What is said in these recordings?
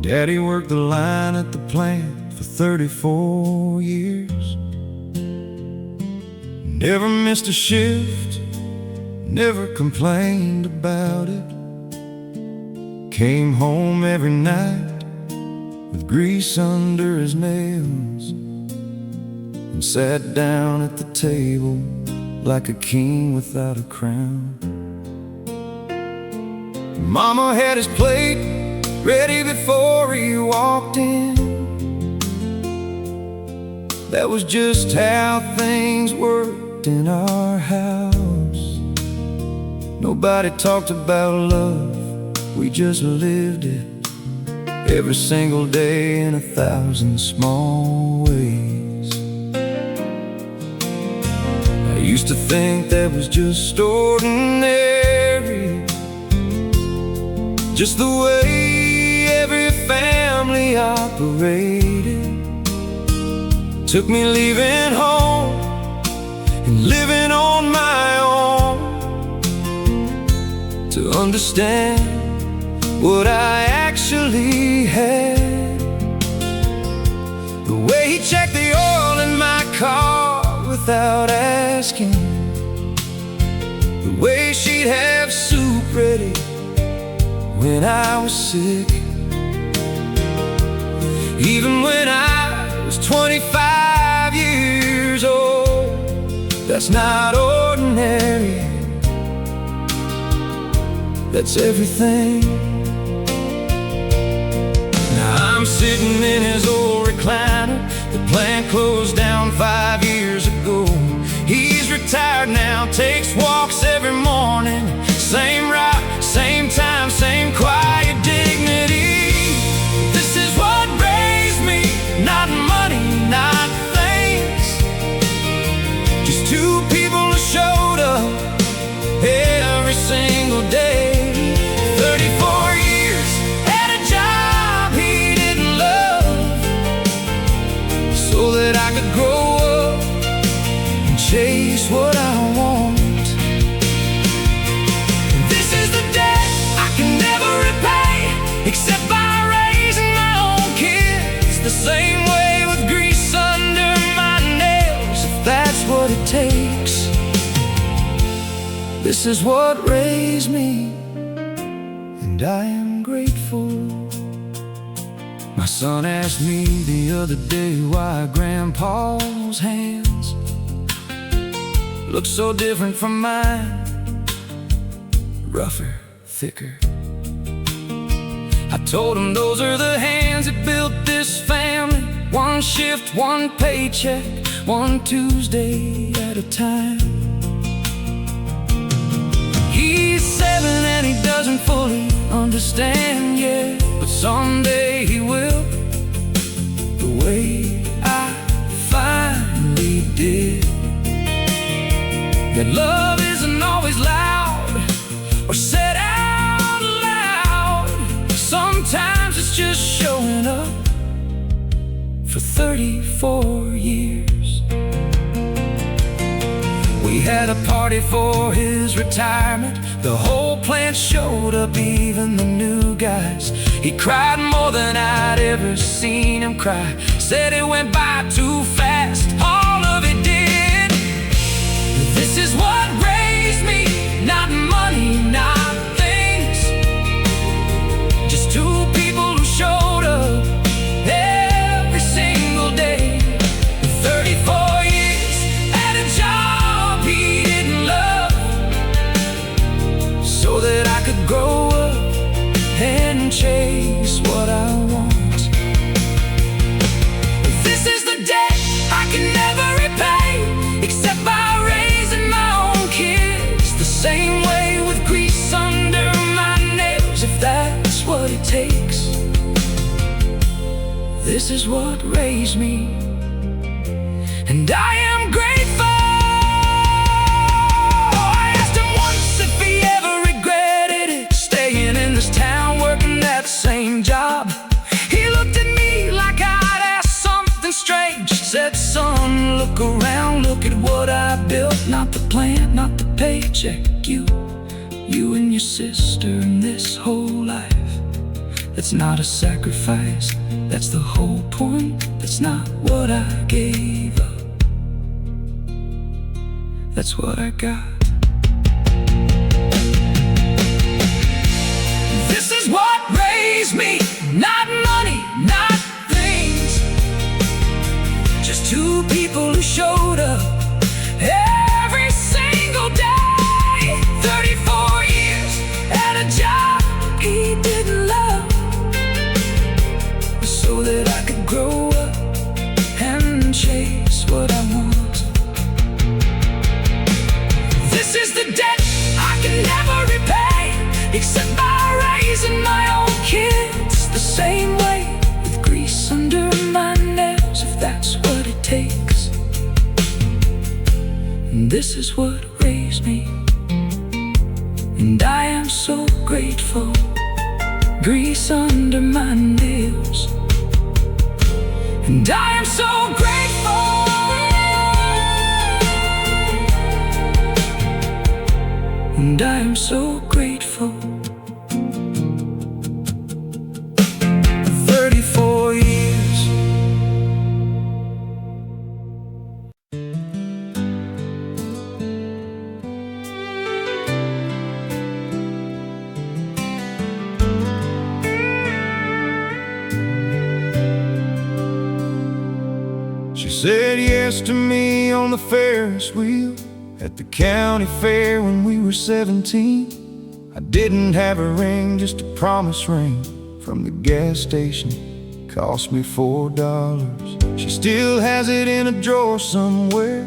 Daddy worked the line at the plant for 34 years. Never missed a shift, never complained about it. Came home every night with grease under his nails, and sat down at the table like a king without a crown. Mama had his plate ready before he walked in. That was just how things worked in our house. Nobody talked about love, we just lived it every single day in 1,000 small ways. I used to think that was just ordinary, just the way every family operated. Took me leaving home and living on my own to understand what I actually had. The way he checked the oil in my car without asking, the way she'd have soup ready when I was sick, even when I was 25 years old. That's not ordinary, that's everything. Now I'm sitting in his old recliner. The plant closed down 5 years ago. He's retired now, takes walks every morning. Same route, same time, same quiet dignity. This is what raised me, not money, not things. Just two people who showed up every single day. 34 years at a job he didn't love, so that I could grow up and chase what I want. This is the debt I can never repay, except by raising my own kids the same way, with grease under my nails, if that's what it takes. This is what raised me, and I am grateful. My son asked me the other day why Grandpa's hands look so different from mine, rougher, thicker. I told him those are the hands that built this family. One shift, one paycheck, one Tuesday at a time. He's 7 and he doesn't fully understand yet, but someday he will, the way I finally did. That love isn't always loud or said out loud. Sometimes it's just showing up for 34 years. We had a party for his retirement. The whole plant showed up, even the new guys. He cried more than I'd ever seen him cry. Said it went by too fast, all of it did. This is what raised me, not money, not things. Just two people who showed up every single day. 34 years at a job he didn't love, so that I could grow up and chase what I want. This is the debt I can never repay, except by raising my own kids the same way, with grease under my nails, if that's what it takes. This is what raised me, and I am grateful. I asked him once if he ever regretted it, staying in this town, working that same job. He looked at me like I'd asked something strange. Said, son, look around, look at what I built. Not the plant, not the paycheck, you and your sister, and this whole life That's not a sacrifice, that's the whole point. That's not what I gave up, that's what I got. This is what raised me, not money, not things, just two people who showed up every single day. 34 years at a job he didn't love, so that I could grow up and chase what I want. This is the debt I can never repay, except by raising my own kids the same way, with grease under my nails if that's what it takes. And this is what raised me, and I am so grateful. Grease under my nails, and I am so grateful. And I am so grateful. 34 years. She said yes to me on the Ferris wheel at the county fair when we were 17. I didn't have a ring, just a promise ring from the gas station. Cost me $4. She still has it in a drawer somewhere.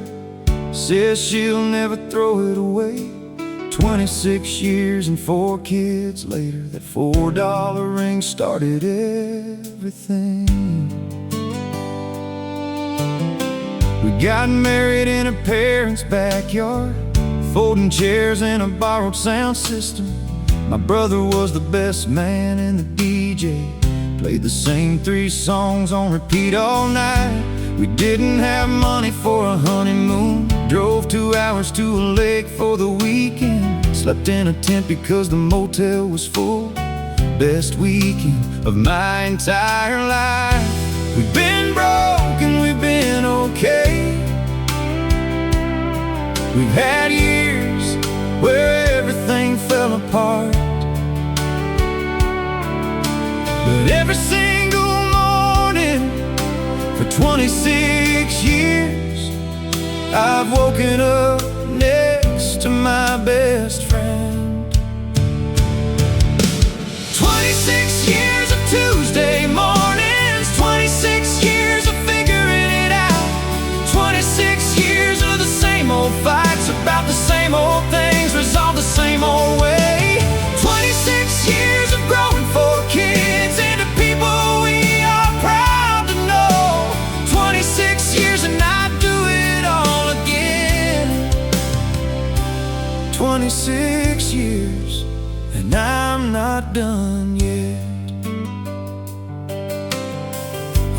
Says she'll never throw it away. 26 years and 4 kids later, that $4 ring started everything. We got married in her parents' backyard, folding chairs and a borrowed sound system. My brother was the best man and the DJ played the same 3 songs on repeat all night. We didn't have money for a honeymoon, drove 2 hours to a lake for the weekend, slept in a tent because the motel was full. Best weekend of my entire life. We've been broke and we've been okay. We've had years where everything fell apart, but every single morning for 26 years I've woken up next to my best friend. 26 years of Tuesday mornings, 26 years of figuring it out, 26 years of the same old fights about the same old things, resolved the same old way. 26 years of growing 4 kids into people we are proud to know. 26 years and I do it all again. 26 years and I'm not done yet.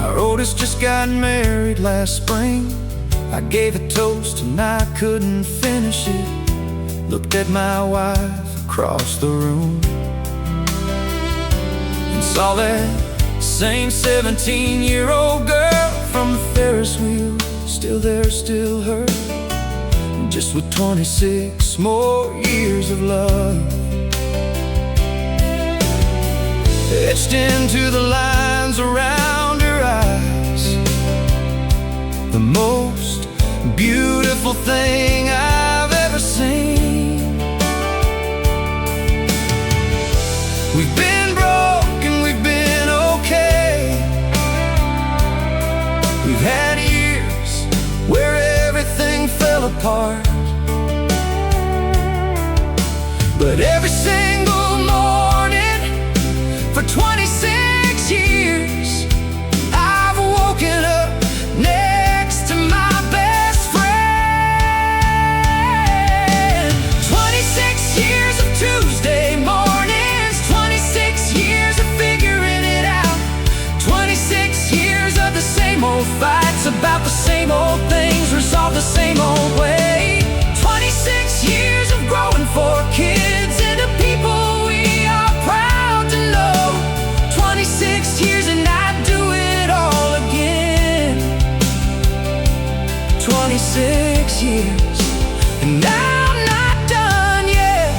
Our oldest just got married last spring. I gave a toast and I couldn't finish it. Looked at my wife across the room and saw that same 17-year-old girl from the Ferris wheel. Still there, still her, just with 26 more years of love etched into the lines around her eyes. The most beautiful thing I've ever seen. We've been broke and we've been okay. We've had years where everything fell apart, but every single morning for 26 years I've woken up next to my best friend. 26 years of Tuesday mornings, 26 years of figuring it out, 26 years of the same old fights about the same old things, resolved the same old way. 26 years of growing 4 kids into people we are proud to know. years, and I'm not done yet.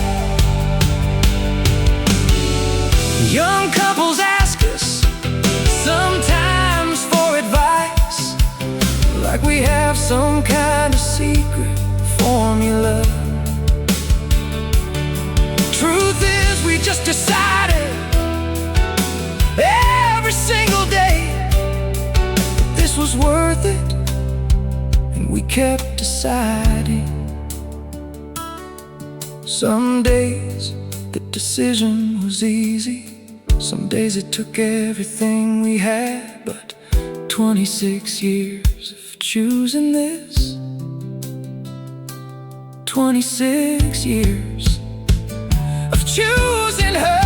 Young couples ask us sometimes for advice, like we have some kind of secret formula. Truth is, we just decided every single day that this was worth it, and we kept deciding. Some days the decision was easy, some days it took everything we had, but 26 years of choosing this, 26 years of choosing her.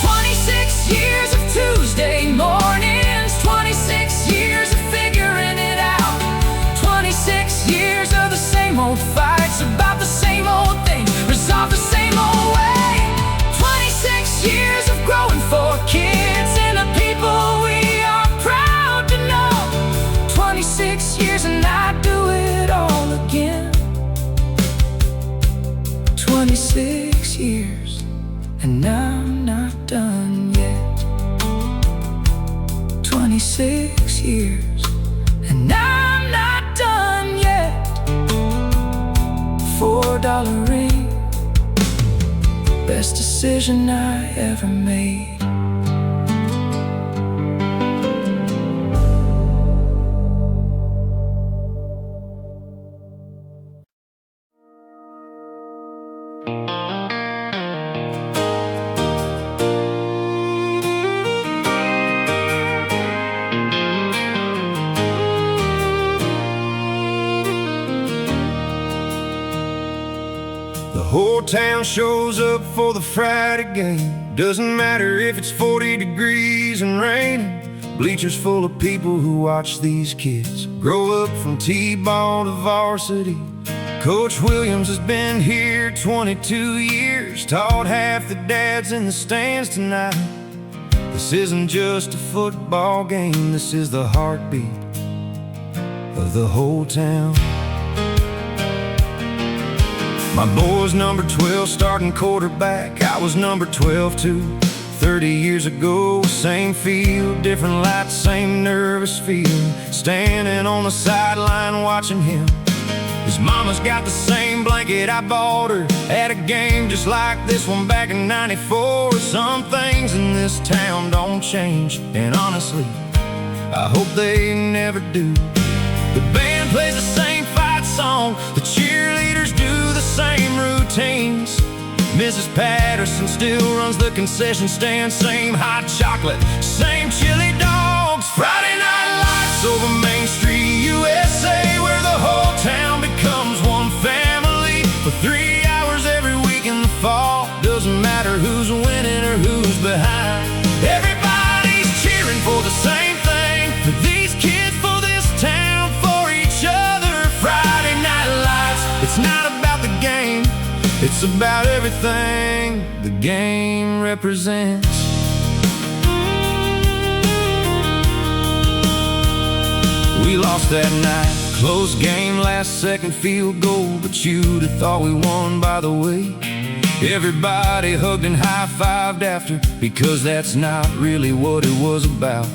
26 years of Tuesday mornings, 26 years of figuring it out, 26 years of the same old fights about the same old thing, resolved the same old way. 26 years of growing for kids and the people we are proud to know. 26 years and I'd do it all again. 26 years and I'm not done yet. 26 years and I'm not done yet. $4 ring, best decision I ever made. The whole town shows up for the Friday game. Doesn't matter if it's 40 degrees and raining. Bleachers full of people who watch these kids grow up from T-ball to varsity. Coach Williams has been here 22 years, taught half the dads in the stands tonight. This isn't just a football game, this is the heartbeat of the whole town. My boy's number 12, starting quarterback. I was number 12 too, 30 years ago. Same field, different lights, same nervous feeling, standing on the sideline watching him. His mama's got the same blanket I bought her at a game just like this one back in '94. Some things in this town don't change, and honestly, I hope they never do. The band plays the same fight song, the cheerleaders do the same routines. Mrs. Patterson still runs the concession stand, same hot chocolate, same chili dogs. Friday night lights over Main Street, USA, where the whole town becomes one family. For 3 hours every week in the fall, doesn't matter who's winning or who's behind. Everybody's cheering for the same thing, for these kids, for this town, for each other. Friday night lights, it's not about the game, it's about everything the game represents. We lost that night, close game, last second field goal, but you'd have thought we won by the way. Everybody hugged and high-fived after, because that's not really what it was about.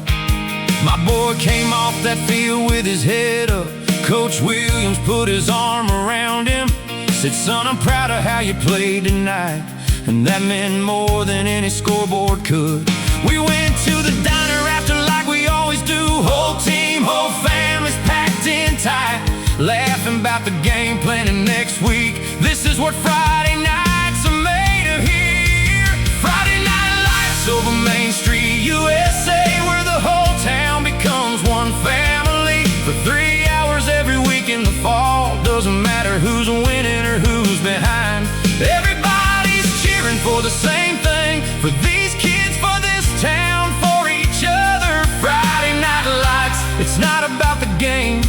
My boy came off that field with his head up. Coach Williams put his arm around him, said, "Son, I'm proud of how you played tonight," and that meant more than any scoreboard could. We went to the diner after like we always do, whole team, whole family's packed in tight, laughing about the game, planning next week. This is what Friday nights are made of here. Friday night lights over Main Street, USA, where the whole town becomes one family. For 3 hours every week in the fall, doesn't matter who's winning or who's behind. Everybody's cheering for the same thing, for these kids, for this town, for each other. Friday night lights, it's not about the game,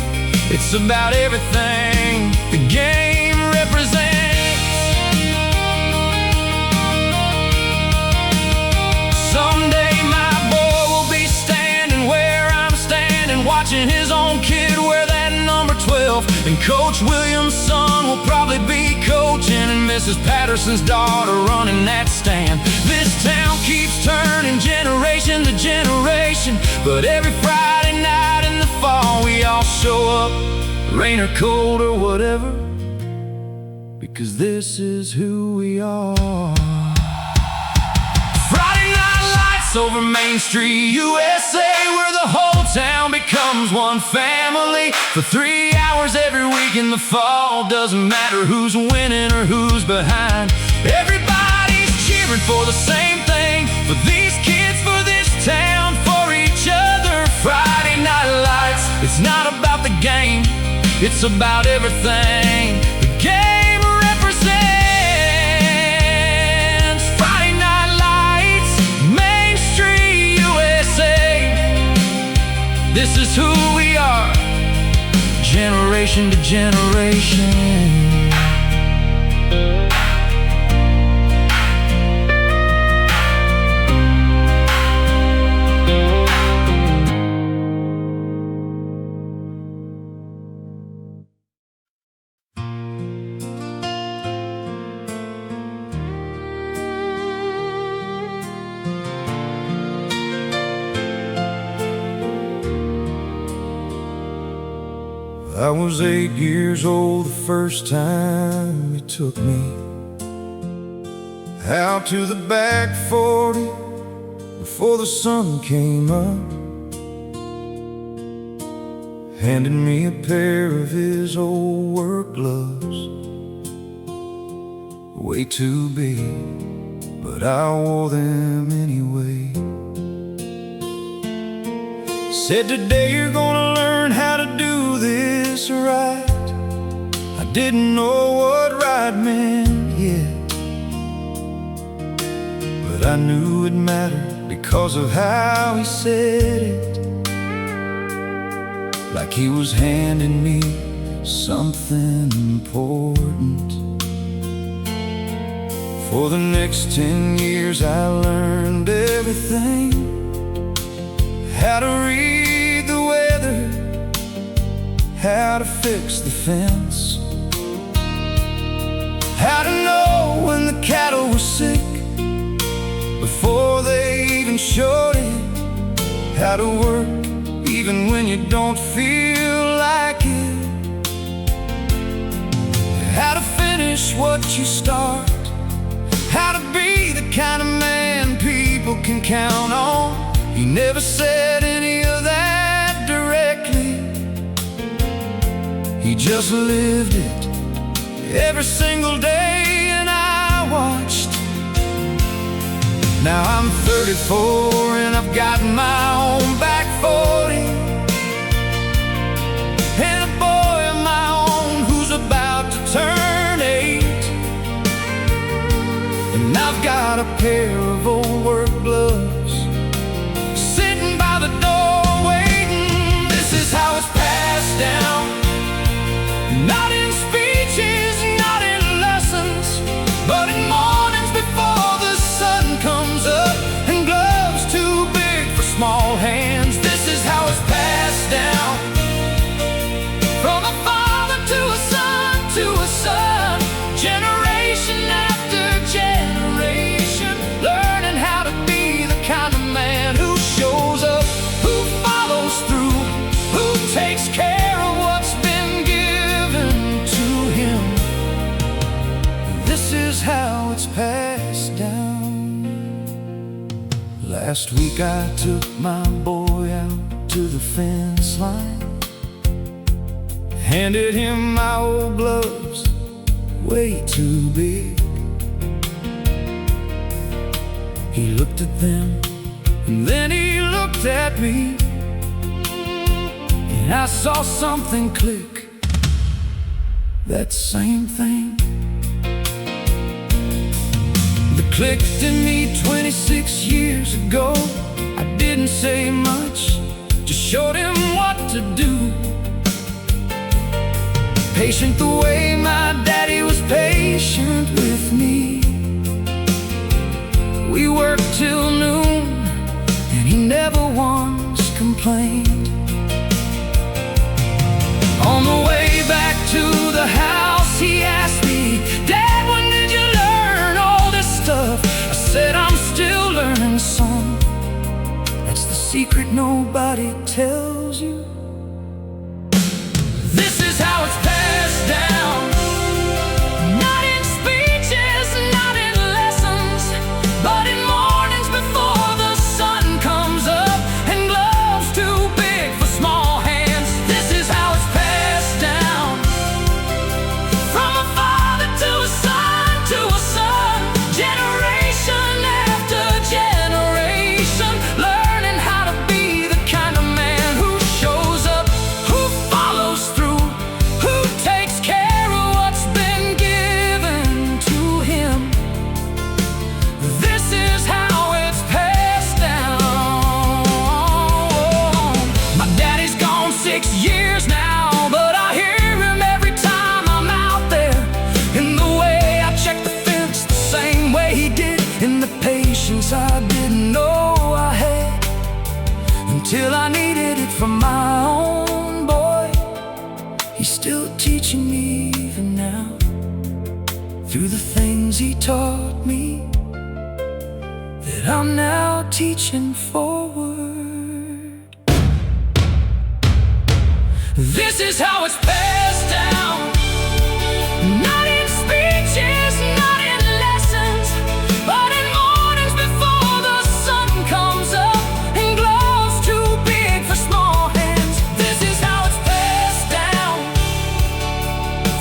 it's about everything the game represents. Someday my boy will be standing where I'm standing, watching his own kid wear himself. And Coach Williams' son will probably be coaching, and Mrs. Patterson's daughter running that stand. This town keeps turning generation to generation, but every Friday night in the fall we all show up, rain or cold or whatever, because this is who we are. Friday night lights over Main Street, USA, where the whole town becomes one family. For 3 hours every week in the fall, doesn't matter who's winning or who's behind. Everybody's cheering for the same thing, for these kids, for this town, for each other. Friday night lights, it's not about the game, it's about everything the game represents. Friday night lights, Main Street, USA. This is who we are, generation to generation. I was 8 years old the first time you took me out to the back 40 before the sun came up, handed me a pair of his old work gloves, way too big, but I wore them anyway. Said, today you're gonna learn how to do this right. I didn't know what right meant yet, but I knew it mattered because of how he said it, like he was handing me something important. For the next 10 years I learned everything: how to read the weather, how to fix the fence, how to know when the cattle were sick before they even showed it, how to work even when you don't feel like it, how to finish what you start, how to be the kind of man people can count on. He never said any of that directly, he just lived it every single day, and I watched. Now I'm 34 and I've got my own back 40, and a boy of my own who's about to turn 8, and I've got a pair of old work gloves sitting by the door waiting. This is how it's passed down, not in speeches, not in lessons, but in mornings before the sun comes up and gloves too big for small hands. This is how it's passed down, from a father to a son to a son, generation after generation, learning how to be the kind of man who shows up, who follows through, who takes care of what's been given to him. This is how it's passed down. Last week I took my boy out to the fence line, handed him my old gloves, way too big. He looked at them, and then he looked at me, and I saw something click, that same thing that clicked in me 26 years ago. I didn't say much, just showed him what to do, patient the way my daddy was patient with me. We worked till noon, and he never once complained. On the way back the house, he asked me, "Dad, when did you learn all this stuff?" I said, "I'm still learning, son. That's the secret nobody tells you." This is how it's passed down. Not in speeches, not in lessons, but in mornings before the sun comes up and gloves too big for small hands. This is how it's passed down. From a father to a son to a son, generation after generation, learning how to be the kind of man who shows up, who follows through, who takes care of what's been given to him. This is how it's passed down. My daddy's gone 6 years now, but I hear him every time I'm out there. In the way I check the fence, the same way he did, in the patience I didn't know I had, until I needed it from my own boy. He's still teaching me even now, through the things he taught me, that I'm now teaching forward. This is how it's passed down. Not in speeches, not in lessons, but in mornings before the sun comes up and gloves too big for small hands. This is how it's passed down.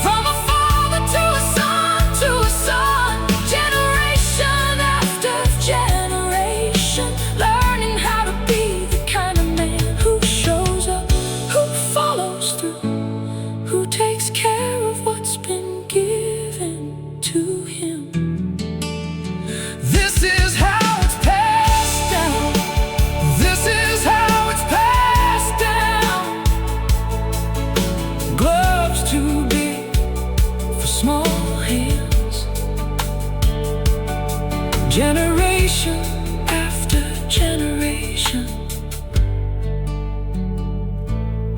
From a father to a son, generation after generation, learning how to be the kind of man who shows up, who follows through, who takes care of what's been given to him. This is how it's passed down. This is how it's passed down. Gloves too big for small hands. Generation after generation,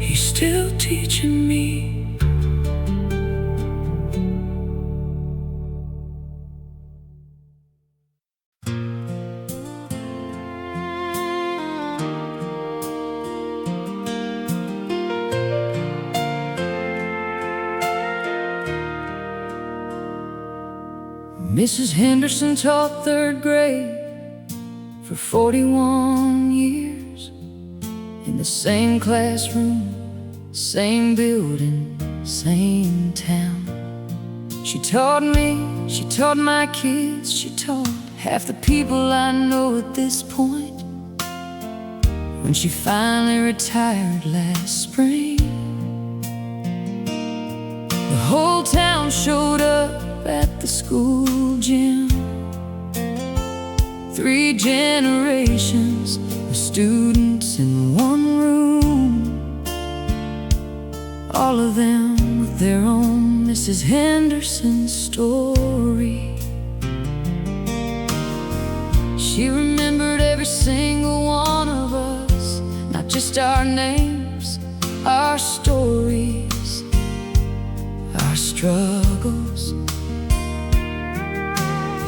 he's still teaching me. Mrs. Henderson taught 3rd grade for 41 years, in the same classroom, same building, same town. She taught me, she taught my kids, she taught half the people I know at this point. When she finally retired last spring, the whole town showed up at the school gym. 3 generations of students in one room, all of them with their own Mrs. Henderson story. She remembered every single one of us, not just our names, our stories, our struggles.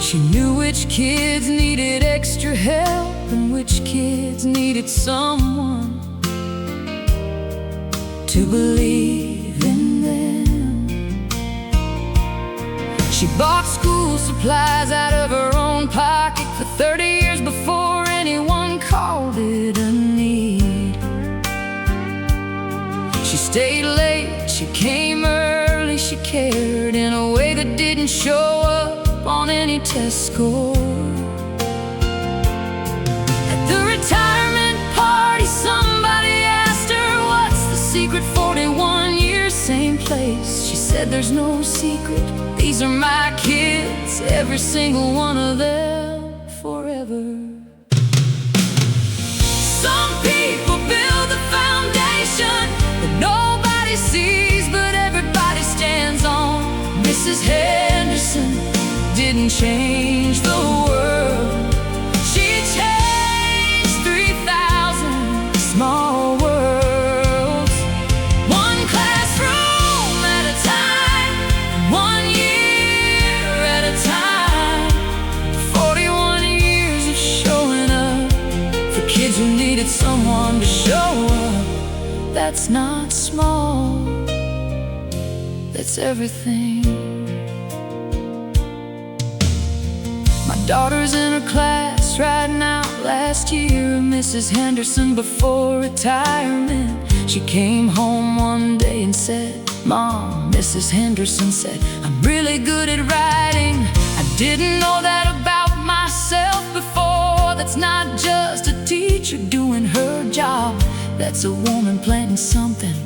She knew which kids needed extra help and which kids needed someone to believe in them. She bought school supplies out of her own pocket for 30 years before anyone called it a need. She stayed late, she came early, she cared in a way that didn't show up on any test score. At the retirement party, somebody asked her, "What's the secret? 41 years, same place." She said, "There's no secret. These are my kids, every single one of them, forever." Some people build the foundation that nobody sees, but everybody stands on. Mrs. Henderson didn't change the world. She changed 3,000 small worlds, one classroom at a time. that's not small, that's everything. My daughter's in her class right now. Last year, Mrs. Henderson before retirement. She came home one day and said, "Mom," Mrs. Henderson said, "I'm really good at writing. I didn't know that about myself before. That's not just a teacher doing her job. That's a woman planting something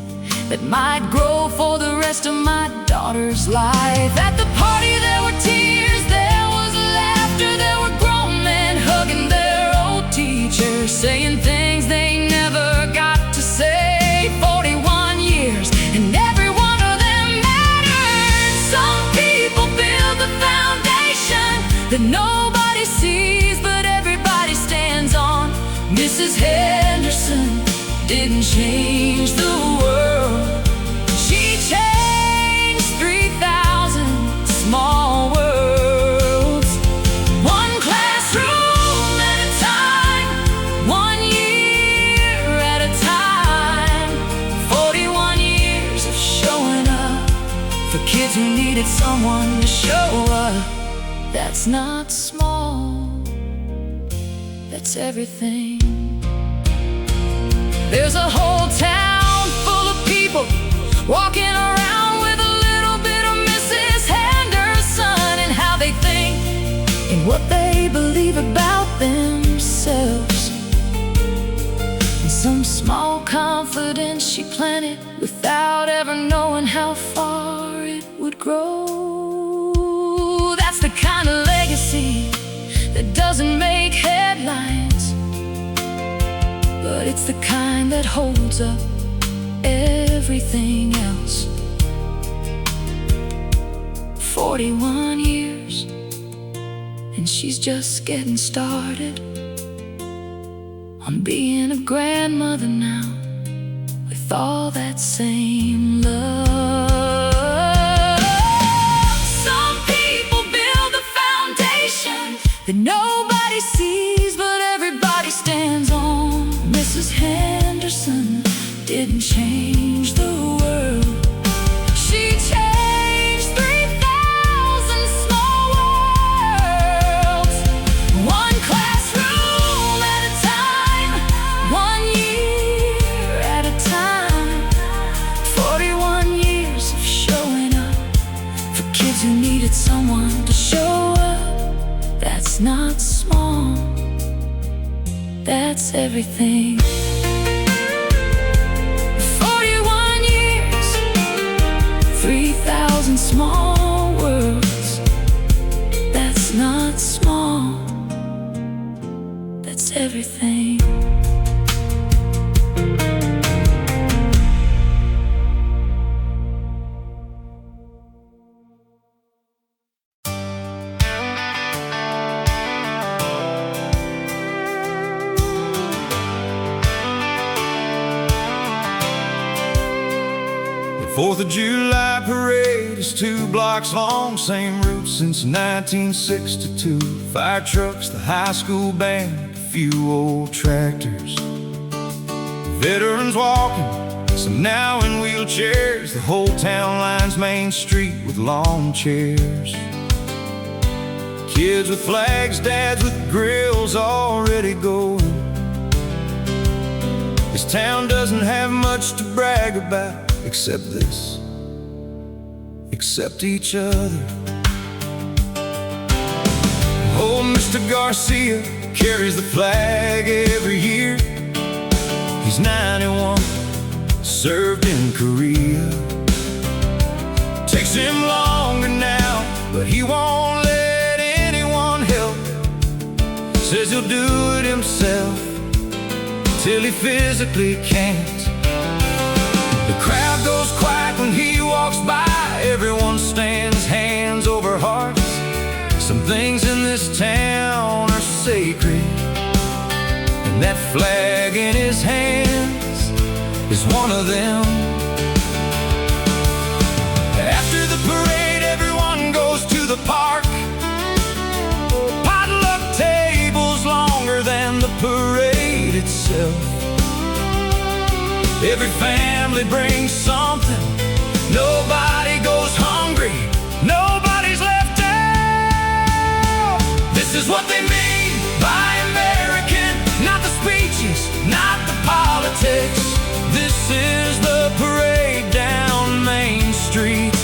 that might grow for the rest of my daughter's life." At the party there were tears, there was laughter, there were grown men hugging their old teacher, saying things they never got to say. 41 years, and every one of them mattered. Some people build the foundation that nobody sees, but everybody stands on. Mrs. Henderson didn't change the world. She changed 3,000 small worlds. One classroom at a time, 1 year at a time. 41 years of showing up for kids who needed someone to show up. That's not small, that's everything. There's a whole town full of people walking around with a little bit of Mrs. Henderson, and how they think and what they believe about themselves. And some small confidence she planted without ever knowing how far it would grow. That's the kind of legacy that doesn't make headlines, but it's the kind that holds up everything else. 41 years, and she's just getting started on being a grandmother now, with all that same love. Some people build a foundation that nobody sees, but everybody stands on. Mrs. Henderson didn't change the world. She changed 3,000 small worlds. One classroom at a time, 1 year at a time. 41 years of showing up for kids who needed someone to show up. That's not small, that's everything. 41 years, 3,000 small worlds. That's not small, that's everything. Fourth of July parade is 2 blocks long, same route since 1962. Fire trucks, the high school band, a few old tractors. Veterans walking, some now in wheelchairs. The whole town lines Main Street with lawn chairs. Kids with flags, dads with grills already going. This town doesn't have much to brag about, except this, except each other. Old Mr. Garcia carries the flag every year. He's 91, served in Korea. Takes him longer now, but he won't let anyone help. Says he'll do it himself till he physically can't. The crowd goes quiet when he walks by. Everyone stands hands over hearts. Some things in this town are sacred, and that flag in his hands is one of them. After the parade, everyone goes to the park. Potluck tables longer than the parade itself. Every family brings something. Nobody goes hungry. Nobody's left out. This is what they mean by American. Not the speeches, not the politics. This is the parade down Main Street.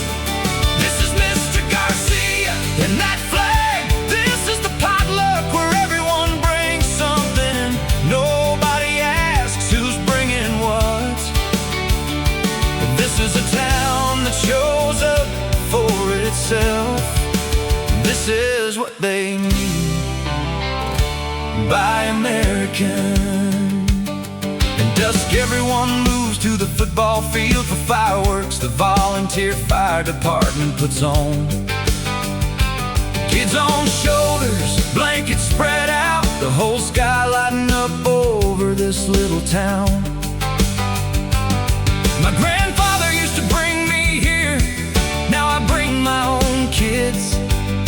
This is Mr. Garcia and that flag. This is the potluck where everyone brings something and nobody asks who's bringing what. This is a town that shows up for itself. This is what they mean by American. At dusk everyone moves to the football field for fireworks the volunteer fire department puts on. Kids on shoulders, blankets spread out, the whole sky lighting up over this little town. My grandfather used to bring me here, now I bring my own kids.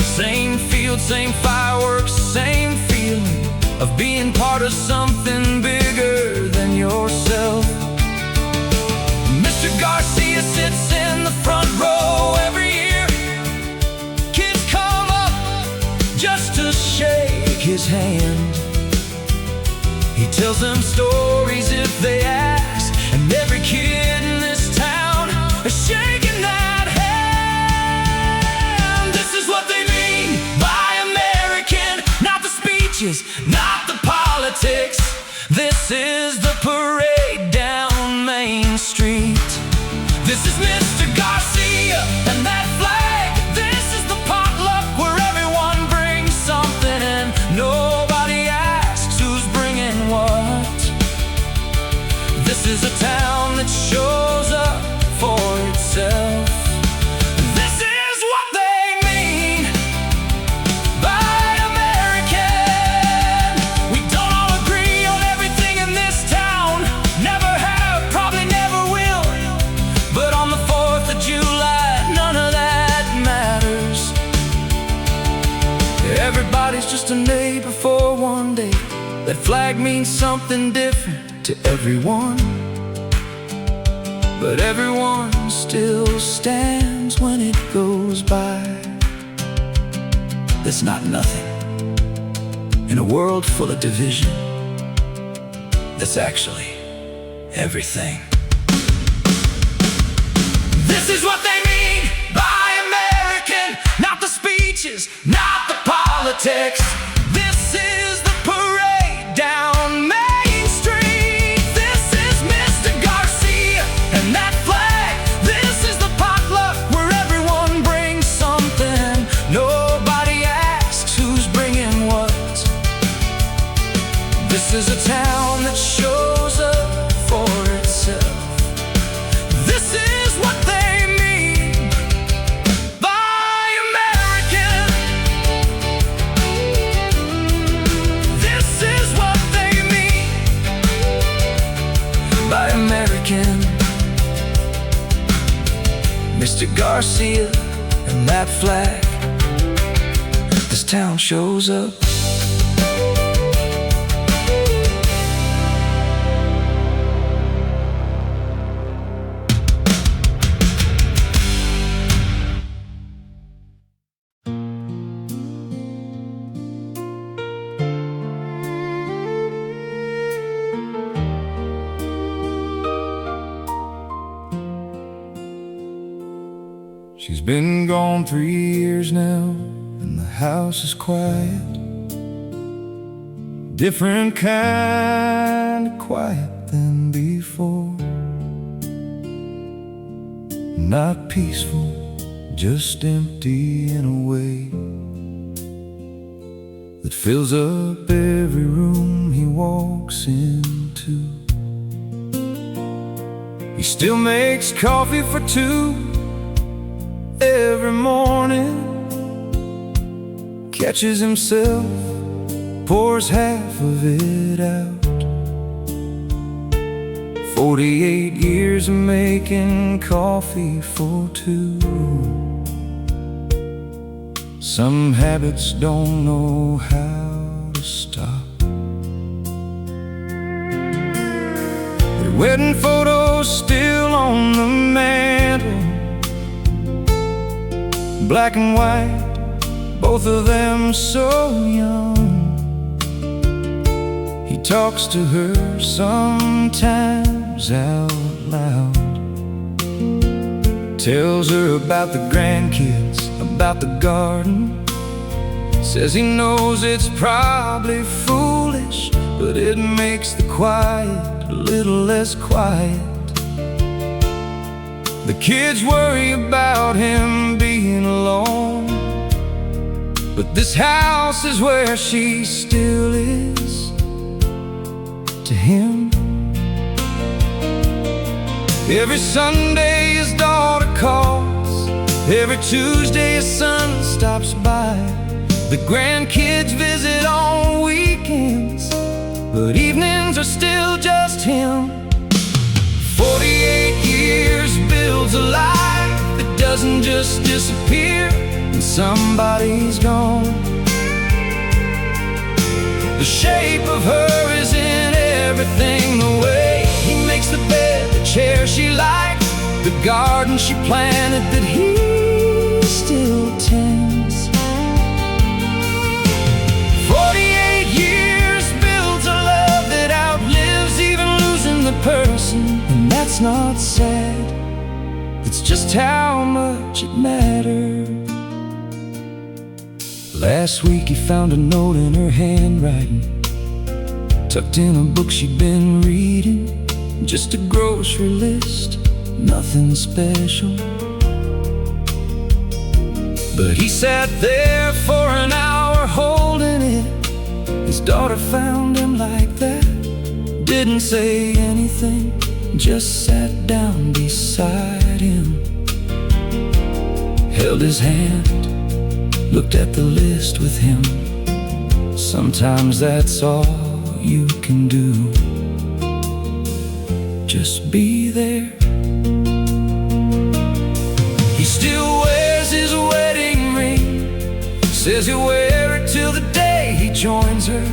Same field, same fireworks, same feeling of being part of something bigger than yourself. Mr. Garcia sits in the front row every year. Kids come up just to shake his hand. He tells them stories if they ask, and every kid in this town is shaking that hand. This is what they mean by American. Not the speeches, not the politics. This is the parade down Main Street. This is Mr. Garcia and that flag. This is the potluck where everyone brings something and nobody asks who's bringing what. This is a town that shows up for itself. This is what they mean by American. We don't all agree on everything in this town. Never have, probably never will. But on the 4th of July, none of that matters. Everybody's just a neighbor for one day. That flag means something different to everyone, but everyone still stands when it goes by. That's not nothing in a world full of division. That's actually everything. This is what they mean by American. Not the speeches, not the politics. This is the parade down Main Street. This is Mr. Garcia and that flag. This is the potluck where everyone brings something. Nobody asks who's bringing what. This is a town that shows up for itself. This is what they mean by American. This is what they mean by American. Mr. Garcia and that flag. This town shows up. She's been gone 3 years now, and the house is quiet. Different kind of quiet than before. Not peaceful, just empty in a way that fills up every room he walks into. He still makes coffee for two every morning, catches himself, pours half of it out. 48 years of making coffee for two. Some habits don't know how to stop. Their wedding photos photos still on the mantle, black and white, both of them so young. He talks to her sometimes out loud, tells her about the grandkids, about the garden. Says he knows it's probably foolish, but it makes the quiet a little less quiet. The kids worry about him being alone, but this house is where she still is to him. Every Sunday his daughter calls, every Tuesday his son stops by. The grandkids visit on weekends, but evenings are still just him. 48 years builds a life that doesn't just disappear when somebody's gone. The shape of her is in everything, the way he makes the bed, the chair she liked, the garden she planted that he still tends. 48 years builds a love that outlives even losing the person. And that's not sad, it's just how much it mattered. Last week he found a note in her handwriting, tucked in a book she'd been reading. Just a grocery list, nothing special. But he sat there for an hour holding it. His daughter found him like that, didn't say anything, just sat down beside him, held his hand, looked at the list with him. Sometimes that's all you can do, just be there. He still wears his wedding ring, says he'll wear it till the day he joins her.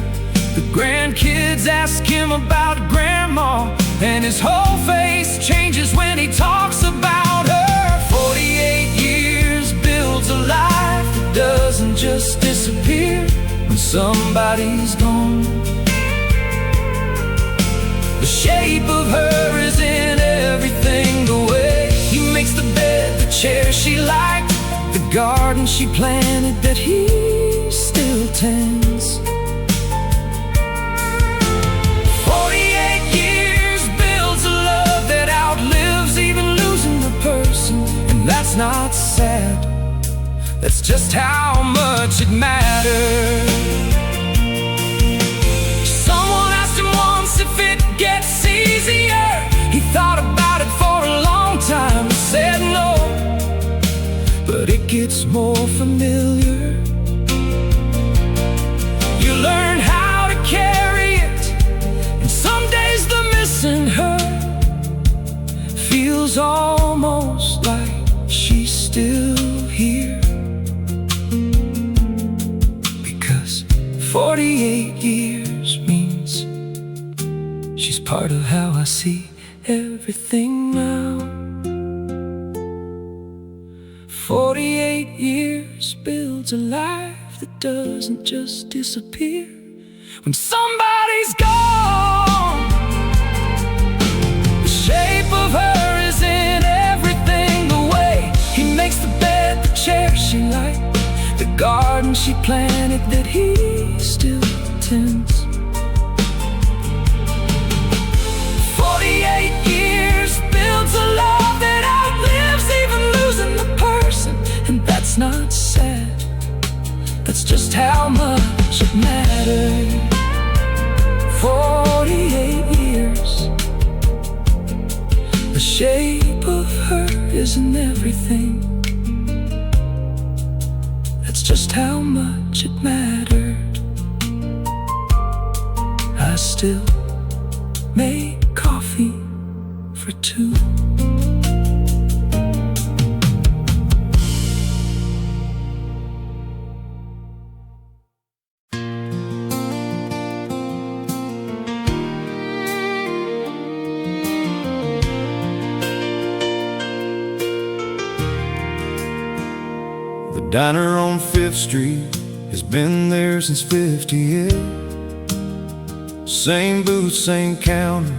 The grandkids ask him about grandma, and his whole face changes when he talks about her. 48 years builds a life that doesn't just disappear when somebody's gone. The shape of her is in everything, the way he makes the bed, the chair she liked, the garden she planted that he still tends. 48 years builds a love that outlives even losing the person. And that's not sad, that's just how much it matters. Someone asked him once if it gets easier. He thought about it for a long time, said no, but it gets more familiar. You learn how to carry it, and some days the missing her feels almost like she's still here. Because 48 years means she's part of how I see everything now. 48 years builds a life that doesn't just disappear when somebody's gone. The shape of her is in everything, the way he makes the bed, the chair she liked, the garden she planted that he still tends. 48 years builds a love that outlives even losing the person. And that's not sad, that's just how much it mattered. 48 years. The shape of her is in everything, that's just how much it mattered. I still make coffee for two. Diner on 5th Street has been there since '58. Same booth, same counter,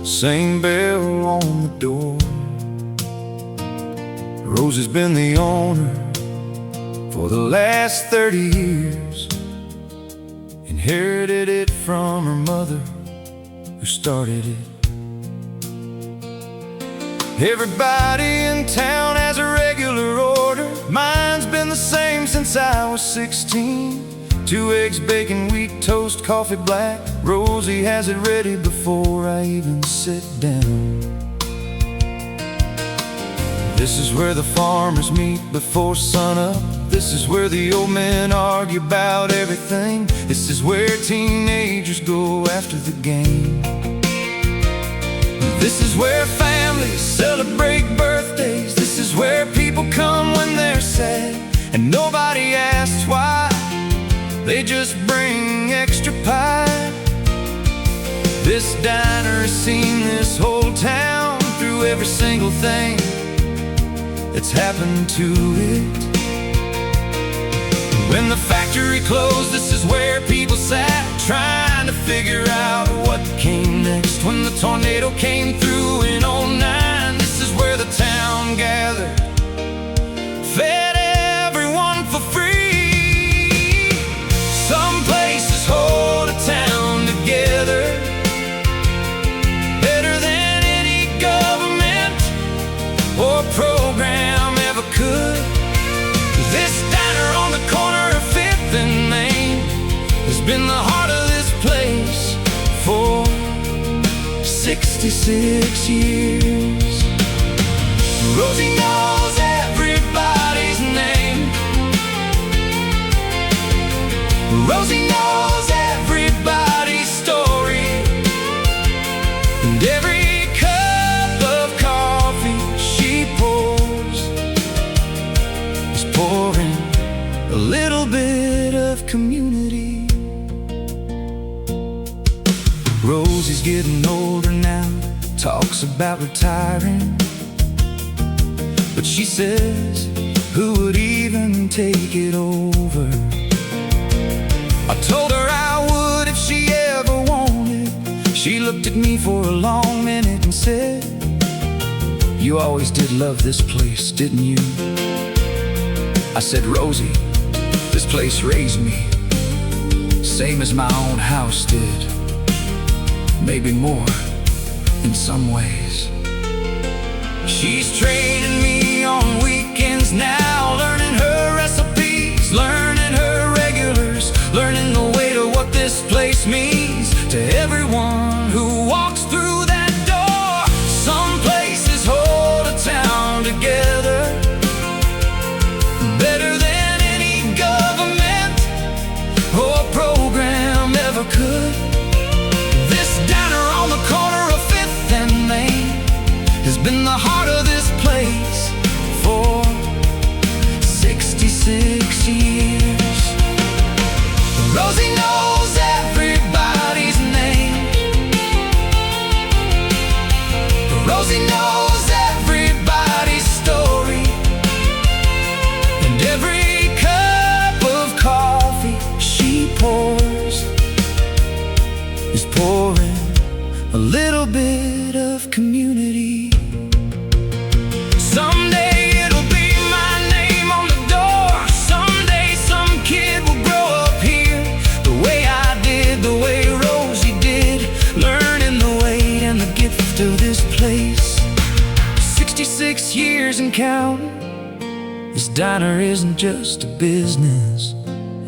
same bell on the door. Rosie's been the owner for the last 30 years. Inherited it from her mother, who started it. Everybody in town has a regular order. Mine's been the same since I was 16. 2 eggs, bacon, wheat, toast, coffee black. Rosie has it ready before I even sit down. This is where the farmers meet before sunup. This is where the old men argue about everything. This is where teenagers go after the game. This is where families celebrate birthdays. This is where people come when they're sad, and nobody asks why. They just bring extra pie. This diner has seen this whole town through every single thing that's happened to it. When the factory closed, this is where people sat, trying to figure out what came next. When the tornado came through in '09, this is where the town gathered, fed everyone for free. Some places hold a town together better than any government or program ever could. This diner on the corner of 5th and Main has been the heart of this place for 66 years. Rosie knows everybody's name. Rosie knows everybody's story, and every cup of coffee she pours is pouring a little bit of community. Rosie's getting older now, talks about retiring, but she says, who would even take it over? I told her I would if she ever wanted. She looked at me for a long minute and said, you always did love this place, didn't you? I said, Rosie, this place raised me, same as my own house did, maybe more in some ways. She's training me on weekends now, learning her recipes, learning her regulars, learning the way to what this place means to everyone who walks through that door. Some places hold a town together better than any government or program ever could. This diner on the corner of 5th and Main has been the heart of this place for 66 years. Rosie knows everybody's name. Rosie knows everybody's story, and every cup of coffee she pours is pouring a little bit of community. Someday it'll be my name on the door. Someday some kid will grow up here the way I did, the way Rosie did, learning the weight and the gift of this place. 66 years and counting. This diner isn't just a business,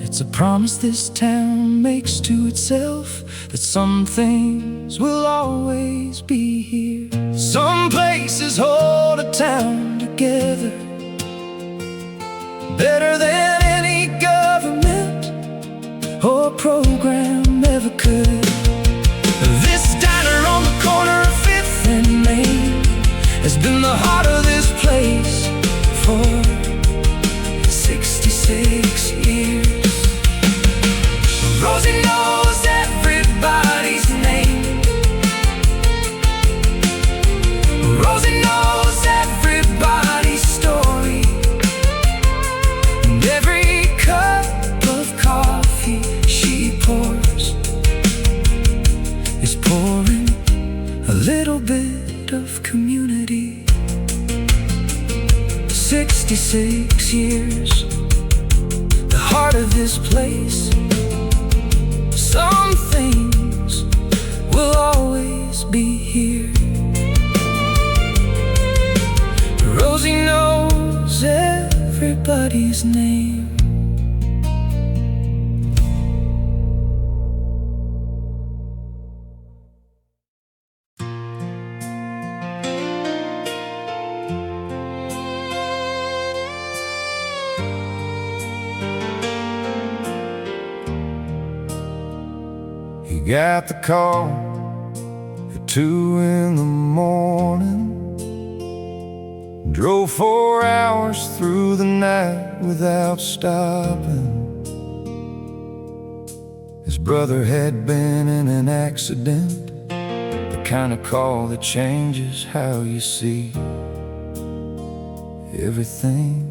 it's a promise this town makes to itself, that some things will always be here. Some places hold a town together better than any government or program ever could. This diner on the corner of 5th and Main has been the heart of this place for 66 years. Rosie knows everybody's name. Rosie knows everybody's story, and community. 66 years, the heart of this place. Some things will always be here. Rosie knows everybody's name. He got the call at 2 in the morning. Drove 4 hours through the night without stopping. His brother had been in an accident, the kind of call that changes how you see everything.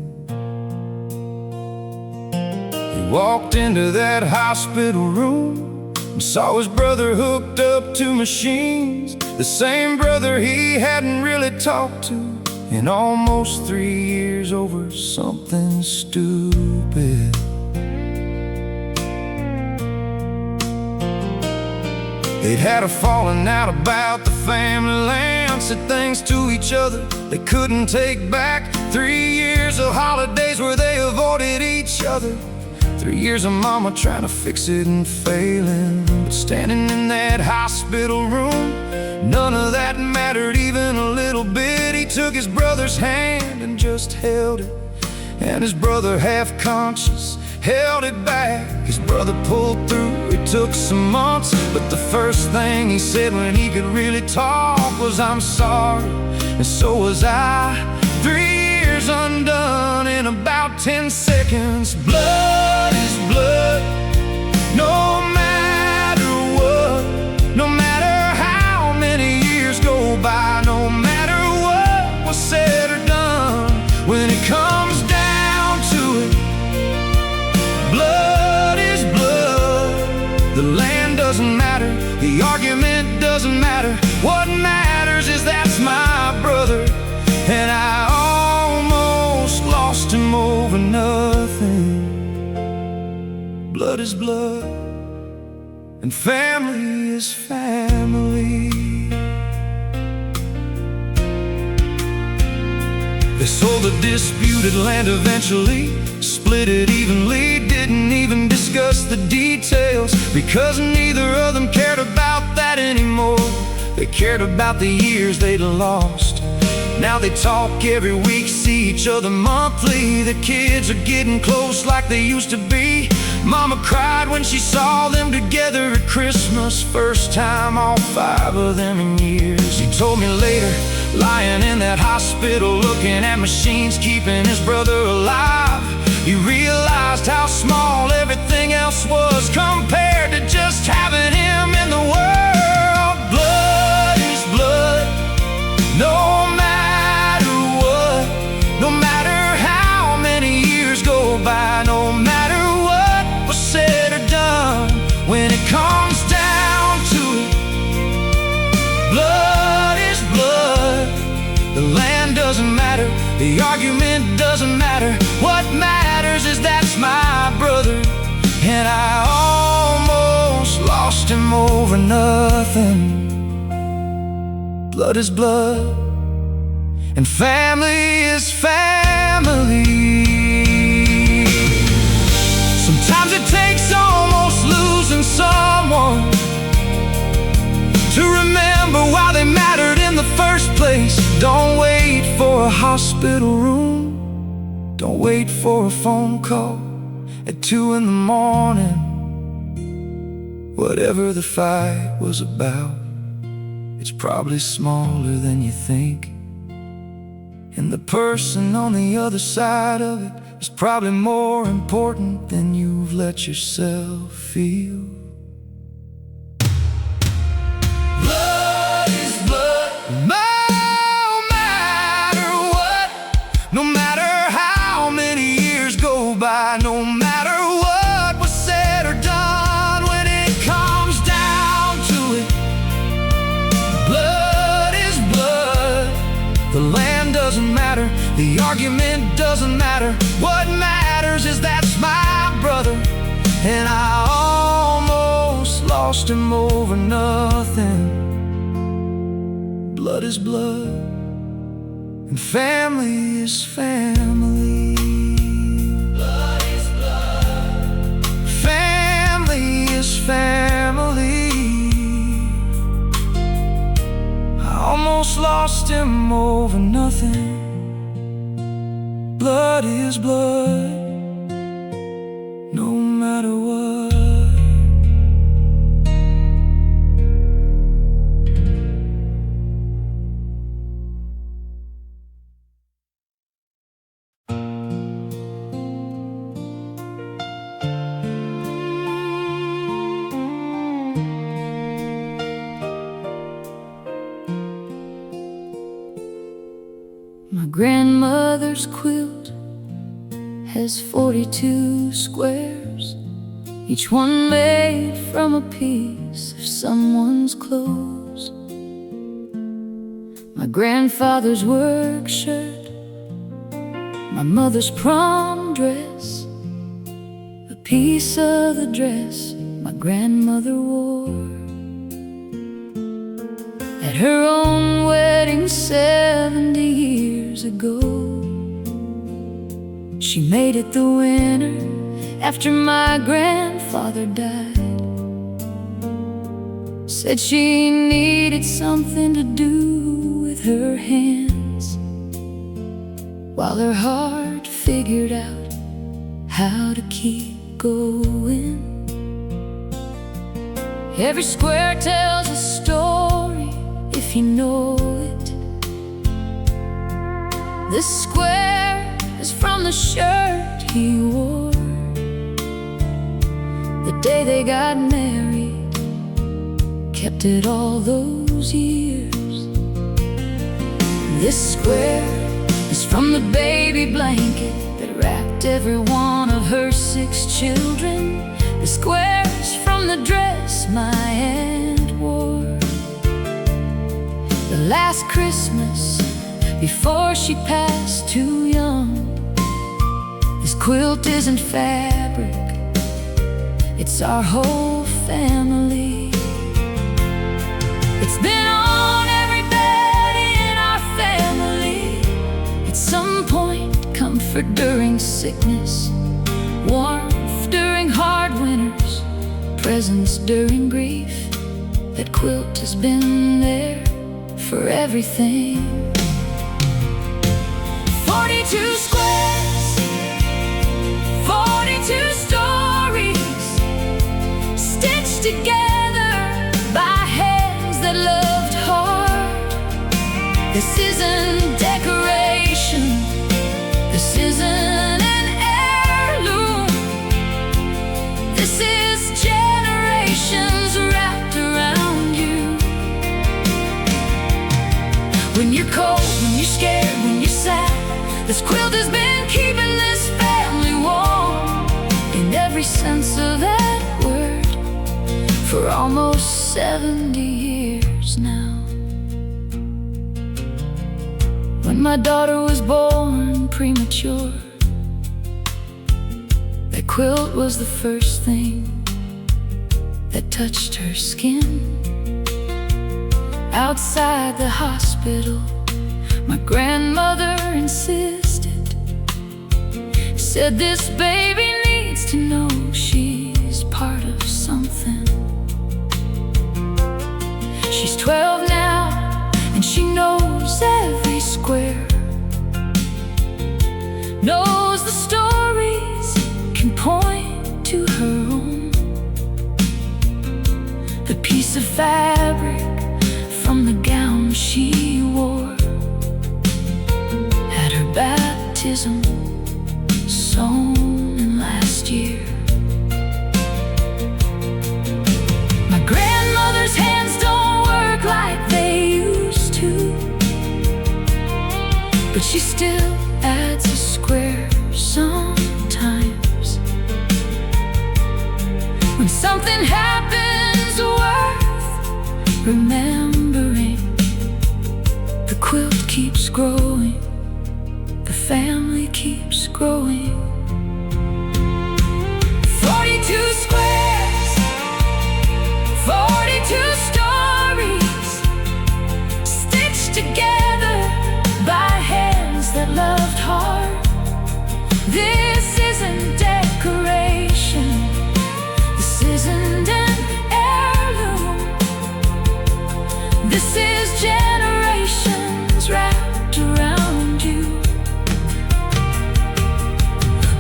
He walked into that hospital room and saw his brother hooked up to machines, the same brother he hadn't really talked to in almost 3 years over something stupid. They'd had a falling out about the family land, said things to each other they couldn't take back. 3 years of holidays where they avoided each other. 3 years of mama trying to fix it and failing. But standing in that hospital room, none of that mattered even a little bit. He took his brother's hand and just held it, and his brother, half conscious, held it back. His brother pulled through, it took some months, but the first thing he said when he could really talk was, "I'm sorry," and so was I. 3 years undone in about 10 seconds. Blood is blood, no matter what. No matter how many years go by, no matter what was said or done. When it comes down to it, blood is blood. The land doesn't matter, the argument doesn't matter. What matters is that's my brother, and I almost lost him over nothing. Blood is blood, and family is family. They sold the disputed land eventually, split it evenly, didn't even discuss the details, because neither of them cared about that anymore. They cared about the years they'd lost. Now they talk every week, see each other monthly. The kids are getting close like they used to be. Mama cried when she saw them together at Christmas, first time all 5 of them in years. He told me later, lying in that hospital, looking at machines keeping his brother alive, he realized how small everything else was compared to just having him in the world. Blood is blood, no matter what. No matter how many years go by, no matter what was said or done. When it comes down to it, blood is blood. The land doesn't matter, the argument doesn't matter. What matters is that's my brother, and I almost lost him over nothing. Blood is blood, and family is family. Sometimes it takes almost losing someone to remember why they mattered in the first place. Don't wait for a hospital room, don't wait for a phone call at 2 in the morning. Whatever the fight was about, it's probably smaller than you think, and the person on the other side of it is probably more important than you've let yourself feel. Blood is blood, no matter what. No matter how many years go by, no matter what was said or done. When it comes down to it, blood is blood. The land doesn't matter, the argument doesn't matter. What matters is that's my brother, and I almost lost him over nothing. Blood is blood, and family is family. Blood is blood. Family is family. I almost lost him over nothing. Blood is blood, no matter what. My grandmother's quilt has 42 squares, each one made from a piece of someone's clothes. My grandfather's work shirt, my mother's prom dress, a piece of the dress my grandmother wore at her own wedding 70 years ago. She made it the winter after my grandfather died. Said she needed something to do with her hands, while her heart figured out how to keep going. Every square tells a story if you know it. This square is from the shirt he wore the day they got married, kept it all those years. This square is from the baby blanket that wrapped every one of her 6 children. The square is from the dress my aunt wore the last Christmas before she passed too young. This quilt isn't fabric, it's our whole family. It's been on every bed in our family. At some point, comfort during sickness, warmth during hard winters, presence during grief. That quilt has been there for everything. 42 squares, 42 stories, stitched together by hands that loved hard. This isn't decoration, this isn't an heirloom. This is generations wrapped around you. When you're cold, when you're scared, when you're sad, this quilt has been keeping this family warm in every sense of that word for almost 70 years now. When my daughter was born premature, that quilt was the first thing that touched her skin. Outside the hospital, my grandmother insisted, said this baby needs to know she's part of something. She's 12 now, and she knows every square, knows the stories, can point to her own. The piece of fabric from the gown she wore at her baptism, sewn in last year. My grandmother's hands don't work like they used to, but she still adds a square sometimes. When something happens worth remembering, the quilt quilt keeps growing, the family keeps growing. 42 squares, 42 stories, stitched together by hands that loved hard. This isn't decoration, this isn't an heirloom. This is generations wrapped around you.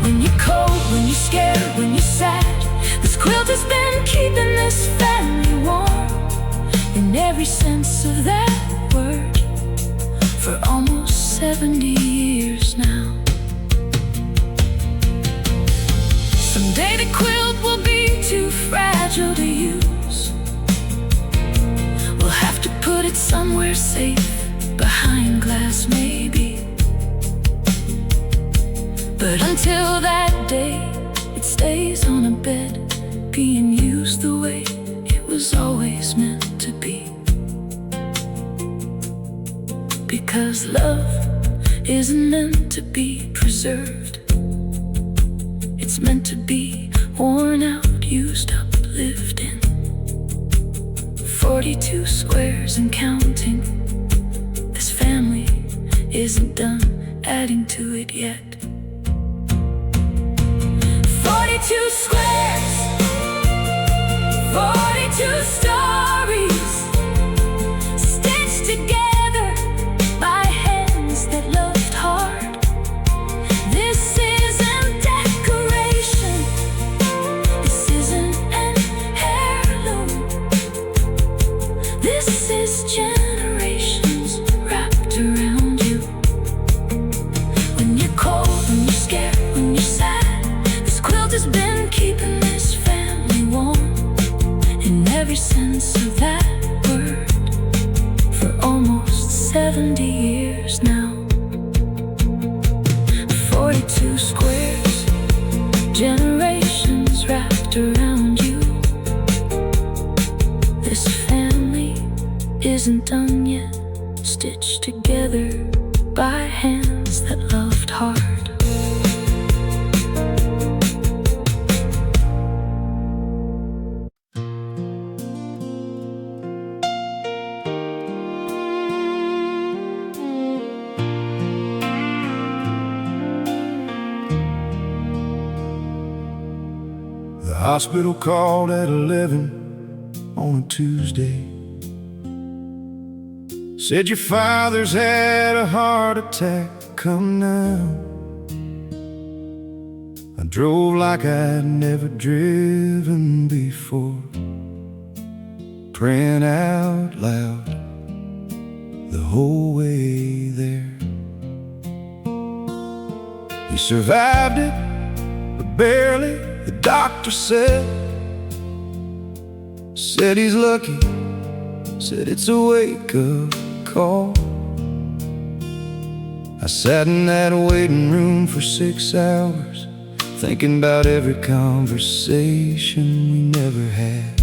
When you're cold, when you're scared, when you're sad, this quilt has been keeping this family warm, in every sense of that word, for almost 70 years now. Someday the quilt will be too fragile to use. We'll have to put it somewhere safe, behind glass maybe. But until that day, it stays on a bed, being used the way it was always meant to be. Because love isn't meant to be preserved, it's meant to be worn out, used up, lived in. 42 squares and counting. This family isn't done adding to it yet. 42 squares, 42 stories, stitched together by hands that loved hard. This isn't decoration, this isn't an heirloom. This is generations wrapped around you. When you're cold, when you're scared, when you're sad, this quilt has been keeping this family warm, in every sense of that word, for almost 70 years now. 42 squares, generations wrapped around you. This family isn't done yet, stitched together by hands that loved hard. The hospital called at 11 on a Tuesday. Said your father's had a heart attack, come now. I drove like I'd never driven before, praying out loud the whole way there. He survived it, but barely, the doctor said. Said he's lucky, said it's a wake-up call. I sat in that waiting room for 6 hours, thinking about every conversation we never had.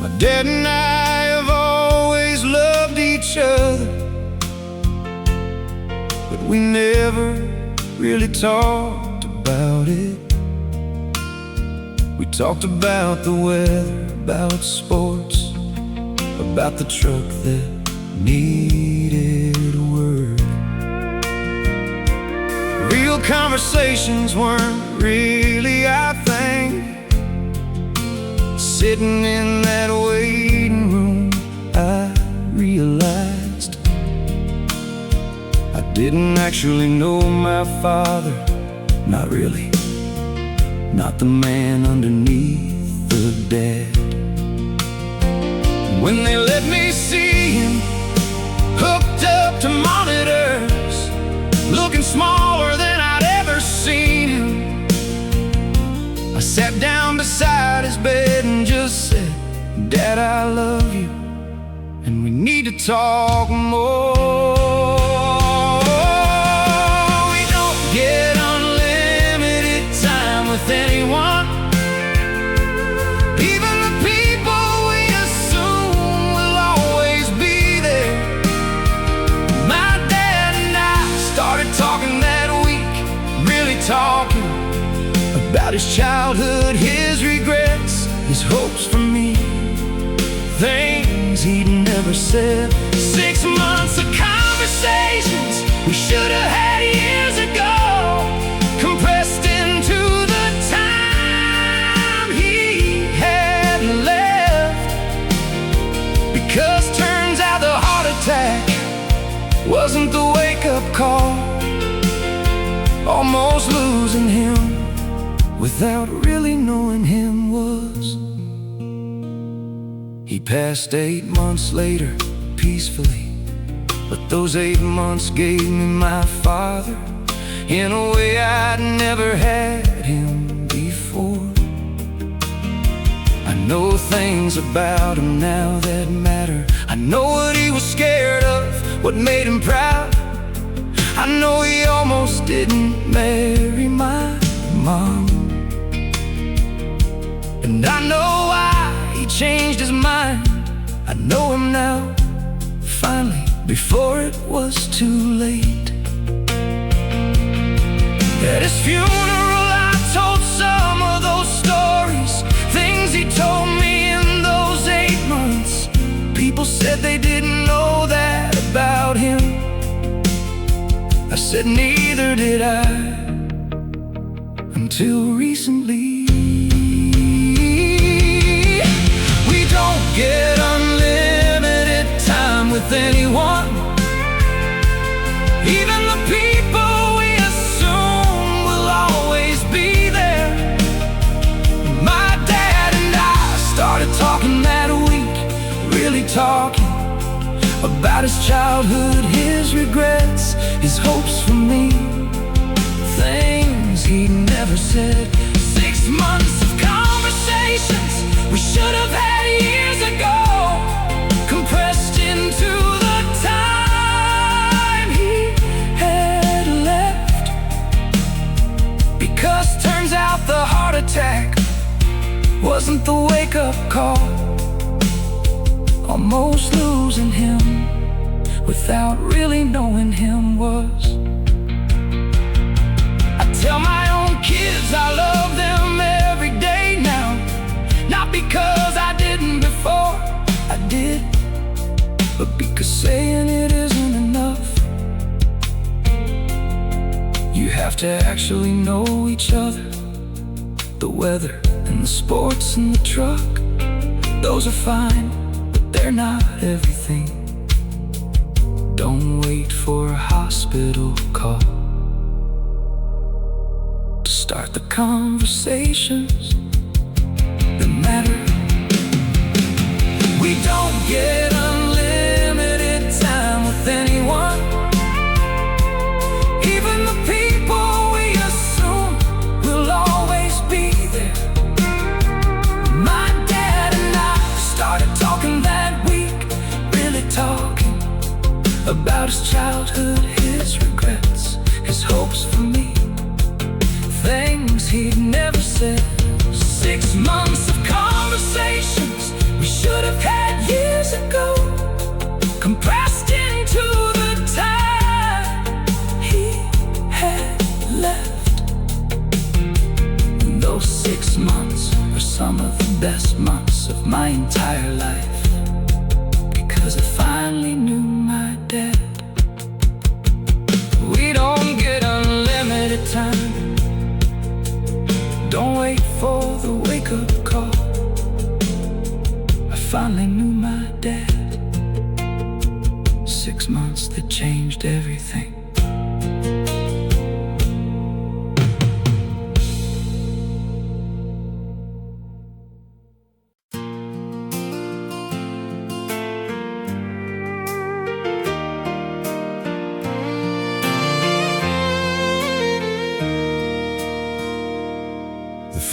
My dad and I have always loved each other, but we never really talked about it. We talked about the weather, about sports, about the truck that needed work. Real conversations weren't really our thing. Sitting in that waiting room, I realized I didn't actually know my father. Not really, not the man underneath the dad. When they let me see him hooked up to monitors, looking smaller than I'd ever seen him, I sat down beside his bed and just said, Dad, I love you, and we need to talk more. We don't get unlimited time with anyone. Even the people we assume will always be his childhood, his regrets, his hopes for me, things he'd never said. 6 months of conversations we should have had years ago, compressed into the time he had left. Because turns out the heart attack wasn't the wake-up call, almost losing him without really knowing him was. He passed 8 months later, peacefully, but those 8 months gave me my father in a way I'd never had him before. I know things about him now that matter. I know what he was scared of, what made him proud. I know he almost didn't marry my mom, and I know why he changed his mind. I know him now, finally, before it was too late. At his funeral I told some of those stories, things he told me in those 8 months. People said they didn't know that about him. I said neither did I, until recently. We don't get unlimited time with anyone, even the people we assume will always be there. My dad and I started talking that week, really talking about his childhood, his regrets, his hopes for me, things he never said. 6 months of conversations we should have had years ago, compressed into the time he had left. Because turns out the heart attack wasn't the wake-up call, almost losing him without really knowing him was. I tell my own kids I love them every day now, not because I didn't before, I did, but because saying it isn't enough. You have to actually know each other. The weather and the sports and the truck, those are fine, but they're not everything. Don't wait for a hospital call to start the conversations that matter. We don't get unlimited time with anyone, even the people we assume will always be there. My dad and I started talking that week, really talking about his childhood, his regrets, his hopes for me, things he'd never said. 6 months of conversations we should have had years ago, compressed into the time he had left. And those 6 months are some of the best months of my entire life, because I finally knew my dad. We don't get unlimited time. Don't wait for the wake-up call. I finally knew my dad. 6 months that changed everything.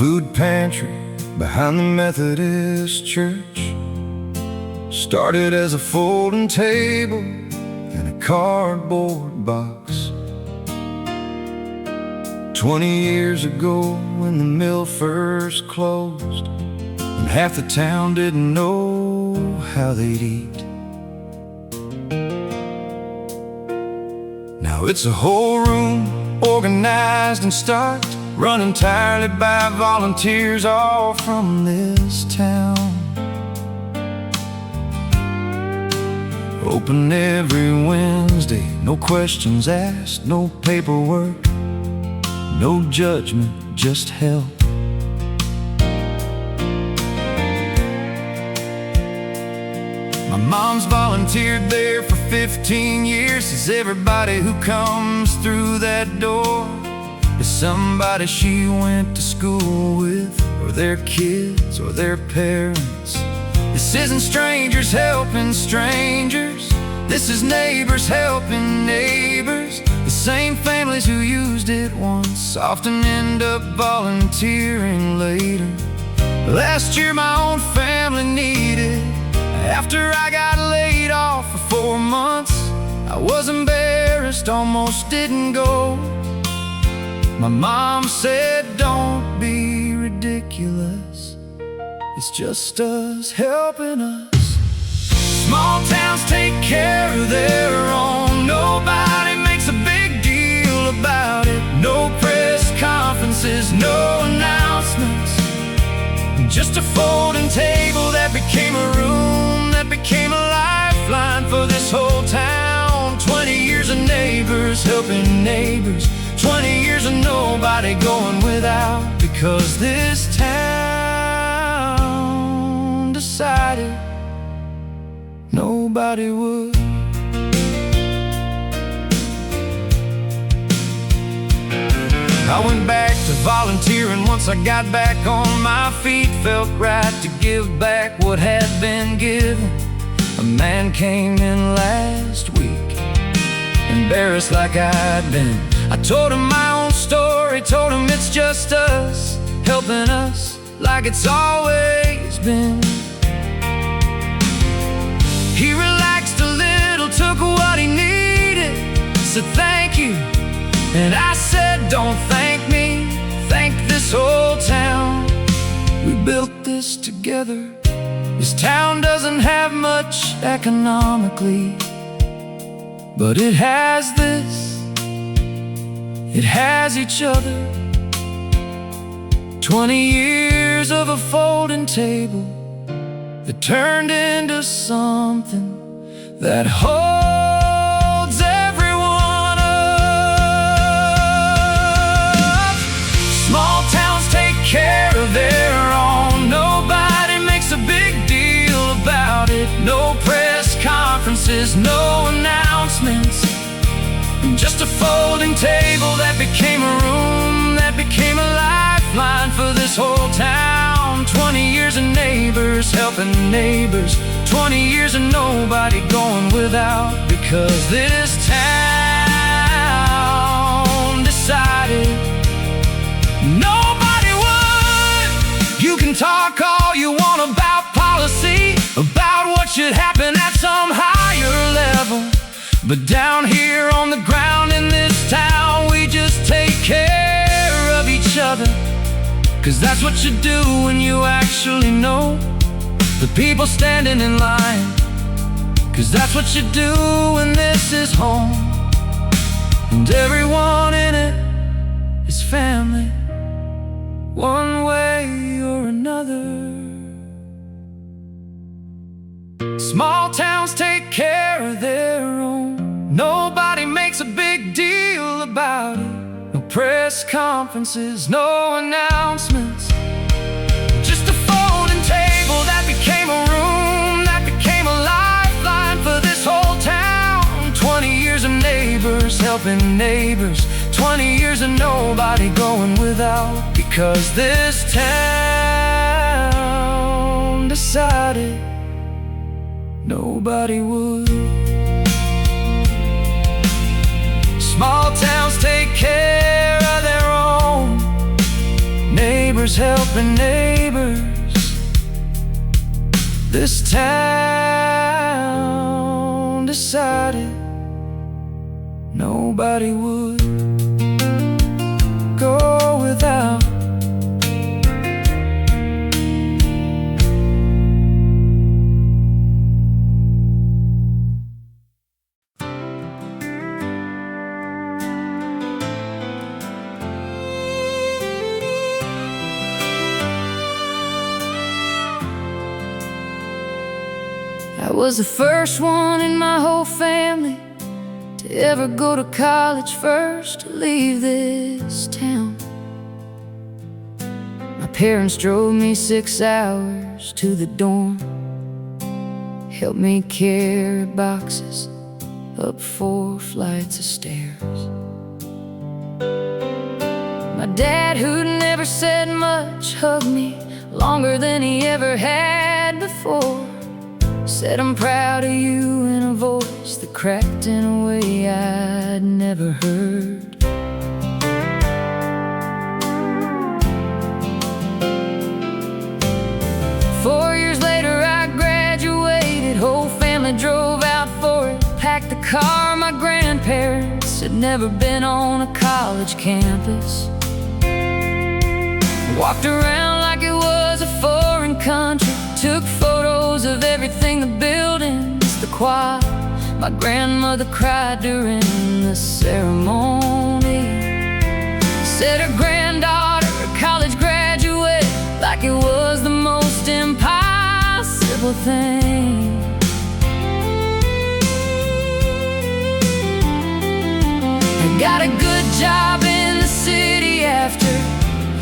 Food pantry behind the Methodist church started as a folding table and a cardboard box. 20 years ago when the mill first closed, and half the town didn't know how they'd eat. Now it's a whole room organized and stocked run entirely by volunteers all from this town. Open every Wednesday, no questions asked, no paperwork, no judgment, just help. My mom's volunteered there for 15 years. Says everybody who comes through that door is somebody she went to school with, or their kids, or their parents. This isn't strangers helping strangers. This is neighbors helping neighbors. The same families who used it once often end up volunteering later. Last year my own family needed. After I got laid off for 4 months, I was embarrassed, almost didn't go. My mom said, don't be ridiculous, it's just us helping us. Small towns take care of their own. Nobody makes a big deal about it. No press conferences, no announcements. Just a folding table that became a room, that became a lifeline for this whole town. 20 years of neighbors helping neighbors. 20 years of nobody going without, because this town decided nobody would. I went back to volunteering once I got back on my feet. Felt right to give back what had been given. A man came in last week, embarrassed like I'd been. I told him my own story, told him it's just us, helping us like it's always been. He relaxed a little, took what he needed, said thank you. And I said, don't thank me, thank this whole town. We built this together. This town doesn't have much economically, but it has this, it has each other. 20 years of a folding table that turned into something that holds everyone up. Small towns take care of their own. Nobody makes a big deal about it. No press conferences, no announcements. Just a folding table that became a room, that became a lifeline for this whole town. 20 years of neighbors helping neighbors. 20 years of nobody going without, because this town decided nobody would. You can talk all you want about policy, about what should happen at some higher level, but down here on the ground in this town, we just take care of each other. 'Cause that's what you do when you actually know the people standing in line. 'Cause that's what you do when this is home, and everyone in it is family, one way or another. Small towns take care of their own. Nobody makes a big deal about it. No press conferences, no announcements. Just a folding table that became a room, that became a lifeline for this whole town. 20 years of neighbors helping neighbors. 20 years of nobody going without, because this town decided nobody would. Small towns take care of their own. Neighbors helping neighbors. This town decided nobody would go without. I was the first one in my whole family to ever go to college, first to leave this town. My parents drove me 6 hours to the dorm, helped me carry boxes up 4 flights of stairs. My dad, who'd never said much, hugged me longer than he ever had before. Said, "I'm proud of you," in a voice that cracked in a way I'd never heard. Four years later I graduated, whole family drove out for it, packed the car. My grandparents had never been on a college campus, walked around like it was a foreign country, took photos of everything, the buildings, the choir. My grandmother cried during the ceremony, said her granddaughter, a college graduate, like it was the most impossible thing. I got a good job in the city after,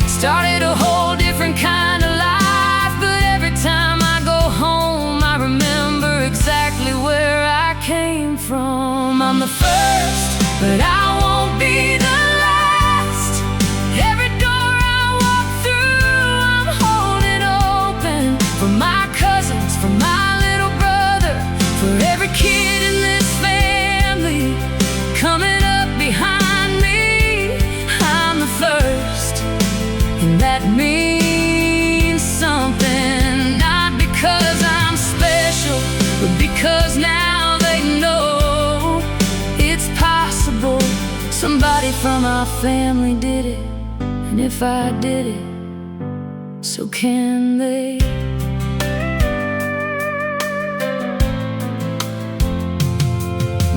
started a whole different kind of life. But every time I go home, I remember exactly where I came from. I'm the first, but I won't be the last. Every door I walk through, I'm holding open for my cousins, for my little brother, for every kid in this family coming up behind me. I'm the first, and that means something. Not because I'm special, but because now they know it's possible. Somebody from our family did it, and if I did it, so can they.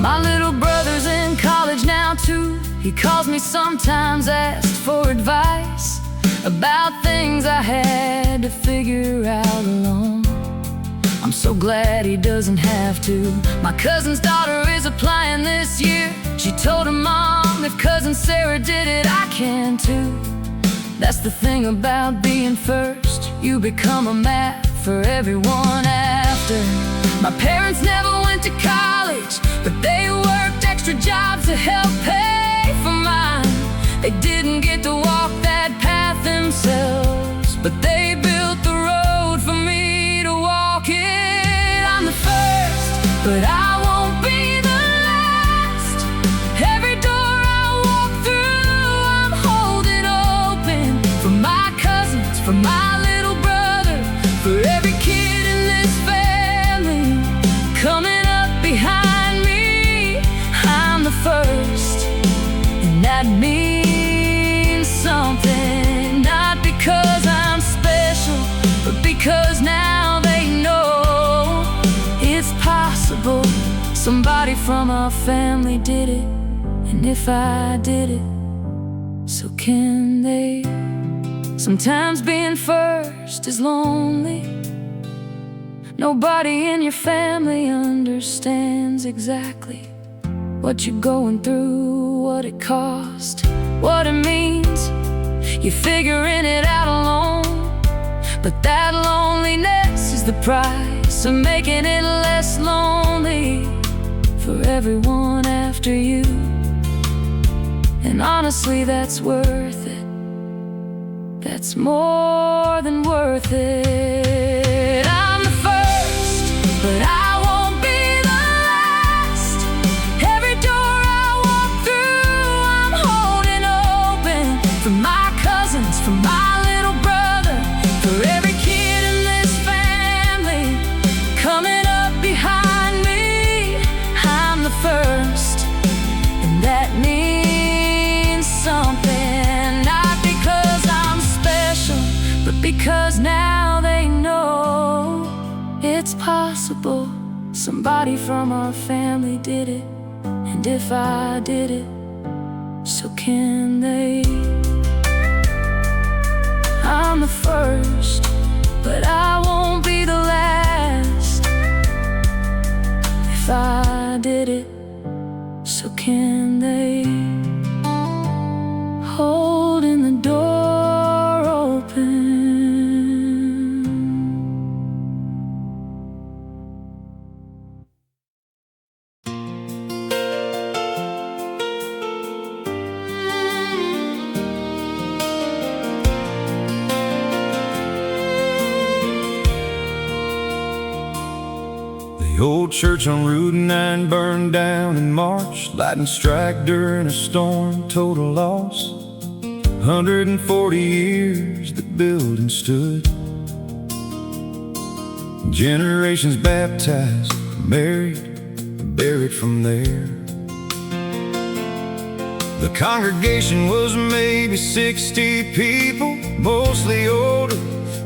My little brother's in college now too. He calls me sometimes, asks for advice about things I had to figure out alone. I'm so glad he doesn't have to. My cousin's daughter is applying this year. She told her mom, if cousin Sarah did it, I can too. That's the thing about being first, you become a map for everyone after. My parents never went to college, but they worked extra jobs to help pay for mine. They didn't get to walk that path themselves, but they built the road for me to walk it. I'm the first, but I won't be the last. Every door I walk through, I'm holding open for my cousins, for my little brother, for every kid in this family coming up behind me. I'm the first, and that means something. Not because I'm special, but because now they know it's possible. Somebody from our family did it, and if I did it, so can they. Sometimes being first is lonely. Nobody in your family understands exactly what you're going through, what it cost, what it means. You're figuring it out alone, but that loneliness is the price of making it less lonely for everyone after you. And honestly, that's worth it. That's more than worth it. I'm the first, but I won't be the last. Every door I walk through, I'm holding open for my cousins, for my little brother, for every kid in this family coming up behind me. I'm the first, and that means something. Not because I'm special, but because now they know it's possible. Somebody from our family did it, and if I did it, so can they. I'm the first, but I won't be the last. If I did it, so can they? Holding the door open. The old church on Route 9 burned down in March. Lightning strike during a storm, total loss. 140 years the building stood. Generations baptized, married, buried from there. The congregation was maybe 60 people, mostly older,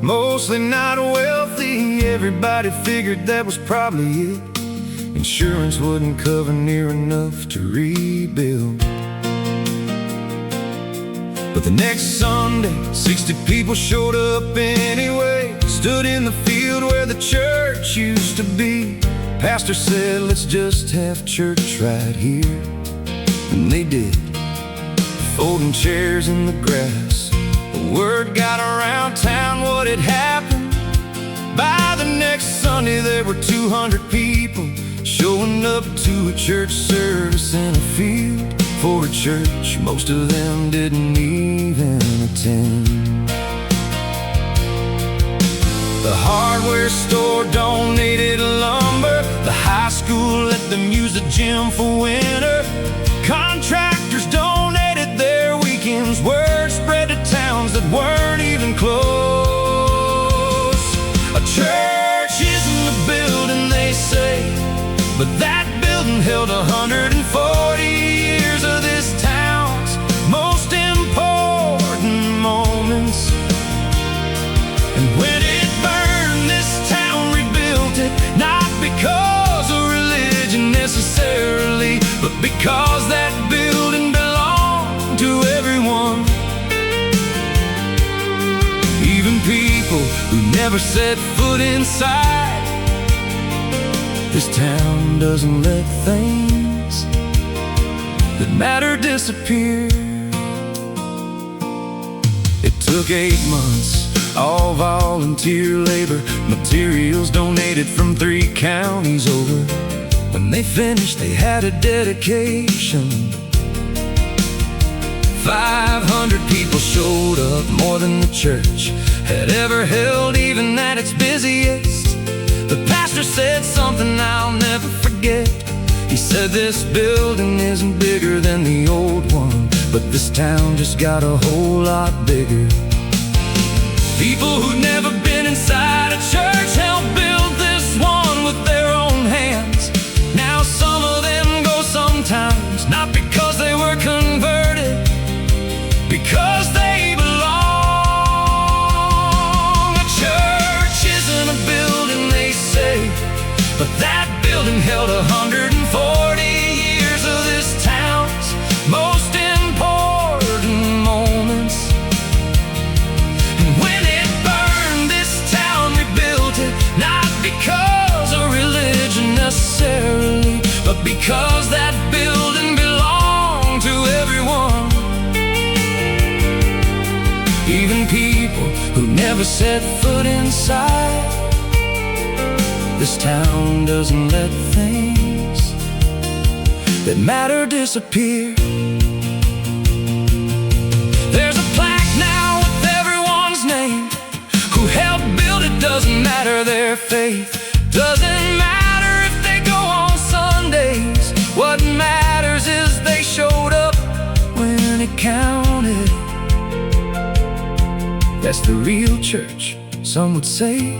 mostly not wealthy. Everybody figured that was probably it. Insurance wouldn't cover near enough to rebuild. But the next Sunday, 60 people showed up anyway. Stood in the field where the church used to be. Pastor said, let's just have church right here. And they did, folding chairs in the grass. The word got around town what had happened. By the next Sunday there were 200 people showing up to a church service in a field for a church most of them didn't even attend. The hardware store donated lumber. The high school let them use the gym for winter. Contractors donated their weekends. Word spread to towns that weren't even close. A church isn't a building, they say, but that building held 140 years of this town's most important moments. And when it burned, this town rebuilt it, not because of religion necessarily, but because that building belonged to everyone. Even people who never set foot inside. This town doesn't let things that matter disappear. It took 8 months, all volunteer labor, materials donated from 3 counties over. When they finished, they had a dedication. 500 people showed up, more than the church had ever held, even at its busiest. The pastor said something I'll never forget. He said, this building isn't bigger than the old one, but this town just got a whole lot bigger. People who'd never been inside a church helped build this one with their own hands. Now some of them go sometimes, not because they were converted, because they belong. A church isn't a building, they say, but that building held 140 years of this town's most important moments. And when it burned, this town rebuilt it, not because of religion necessarily, but because that building belonged to everyone. Even people who never set foot inside. This town doesn't let things that matter disappear. There's a plaque now with everyone's name who helped build it. Doesn't matter their faith, doesn't matter if they go on Sundays. What matters is they showed up when it counted. That's the real church, some would say.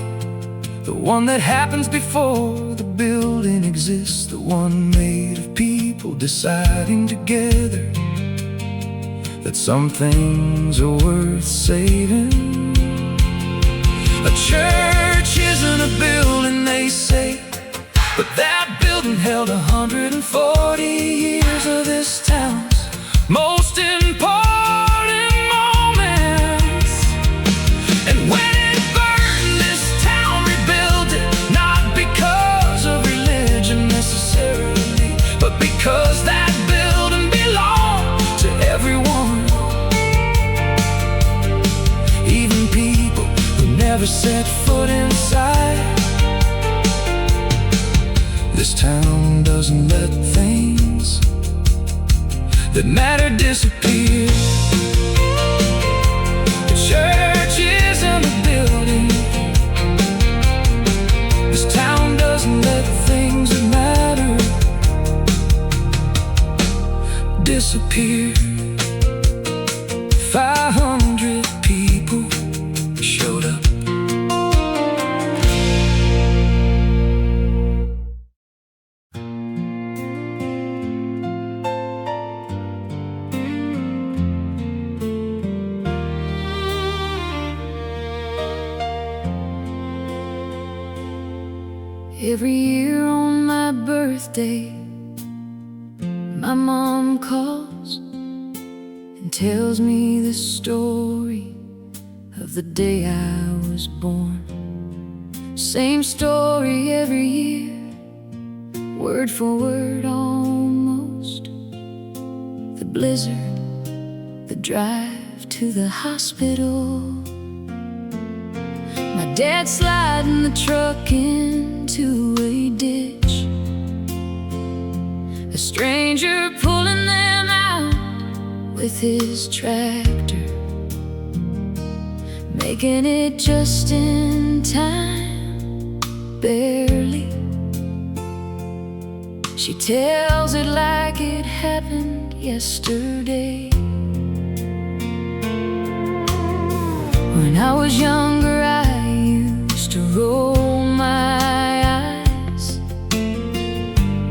The one that happens before the building exists. The one made of people deciding together that some things are worth saving. A church isn't a building, they say, but that building held 140 years of this town's most important moments. And when it burned, this town rebuilt it, not because of religion necessarily, never set foot inside. This town doesn't let things that matter disappear. The church isn't a building. This town doesn't let things that matter disappear. 500 people showed up. Every year on my birthday, my mom calls and tells me the story of the day I was born. Same story every year, word for word almost. The blizzard, the drive to the hospital, my dad sliding the truck into a ditch, a stranger pulling them out with his tractor, making it just in time, barely. She tells it like it happened yesterday. When I was younger, I used to roll my eyes.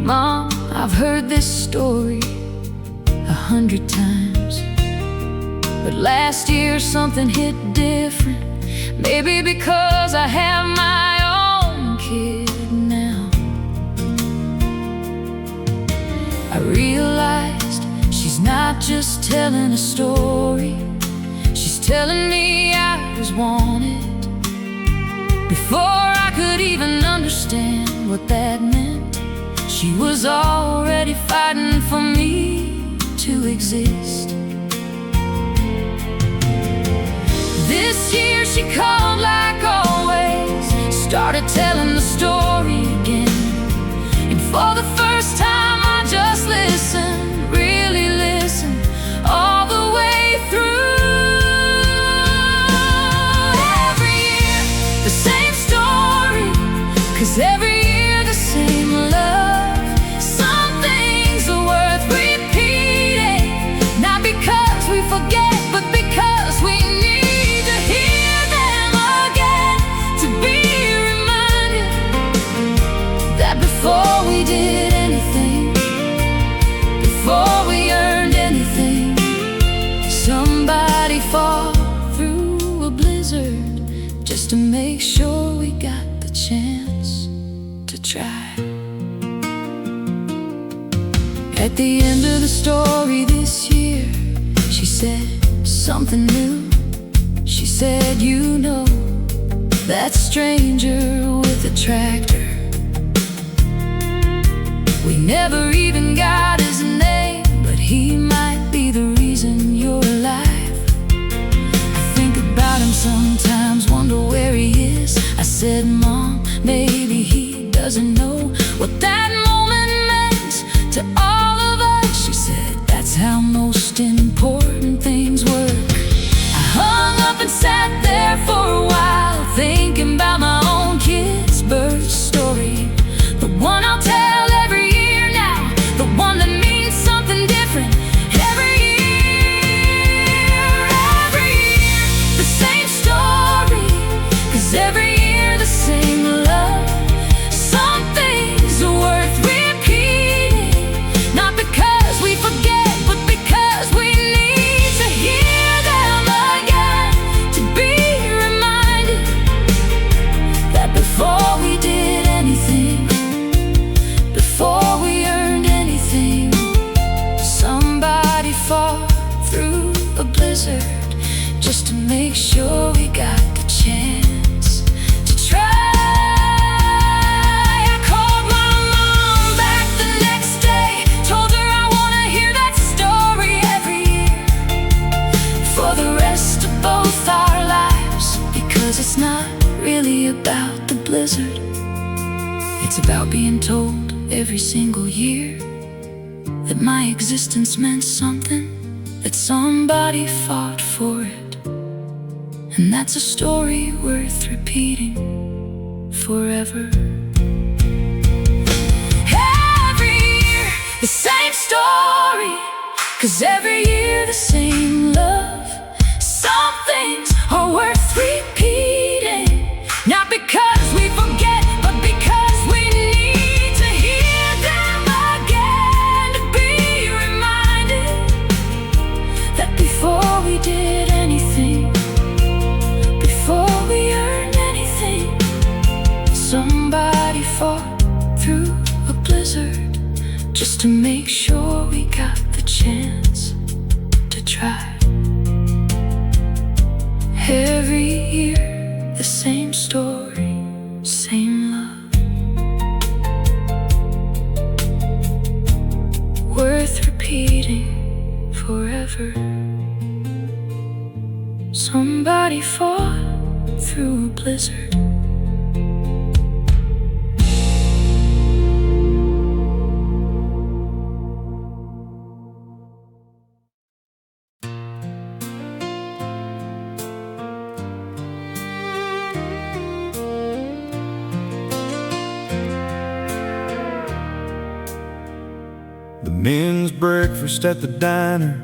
Mom, I've heard this story 100 times, but last year something hit different. Maybe because I have my own kid now. I realized she's not just telling a story, she's telling me I was wanted before I could even understand what that meant. She was already fighting for me to exist. This year she called like always, started telling the story again. And for the first time I just listened, really listened, all the way through. Every year the same story, 'cause every year the same love. Some things are worth repeating, not because we forget, but because we need to hear them again, to be reminded that before we did anything, before we earned anything, somebody fought through a blizzard just to make sure we got the chance to try. At the end of the story this year, she said something new. She said, you know, that stranger with the tractor, we never even got his name, but he might be the reason you're alive. I think about him sometimes, wonder where he is. I said, Mom, maybe he doesn't know what that moment meant to all of us. She said, that's how most important things work. I hung up and sat there for a while, thinking about my own kid's birth story, the one I'll tell every year now, the one that means something different every year. Every year the same story, 'cause every year the same blizzard. It's about being told every single year that my existence meant something, that somebody fought for it. And that's a story worth repeating forever. Every year, the same story, 'cause every year the same love. Some things are worth repeating, not because we forget, but because we need to hear them again, to be reminded that before we did anything, before we earned anything, somebody fought through a blizzard just to make sure we got the chance to try. Every year, the same story, same love, worth repeating forever. Somebody fought through a blizzard. The men's breakfast at the diner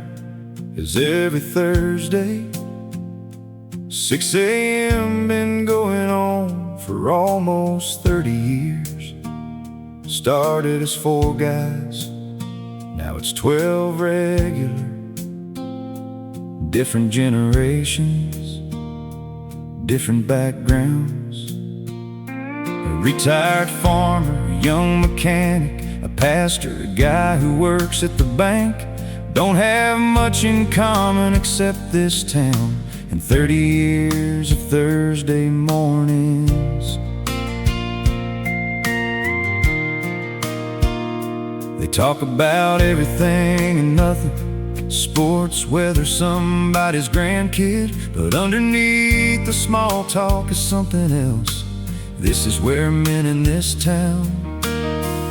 is every Thursday. 6 a.m. been going on for almost 30 years. Started as 4 guys, now it's 12 regular. Different generations, different backgrounds. A retired farmer, a young mechanic, a pastor, a guy who works at the bank. Don't have much in common except this town and 30 years of Thursday mornings. They talk about everything and nothing, sports, weather, somebody's grandkid. But underneath the small talk is something else. This is where men in this town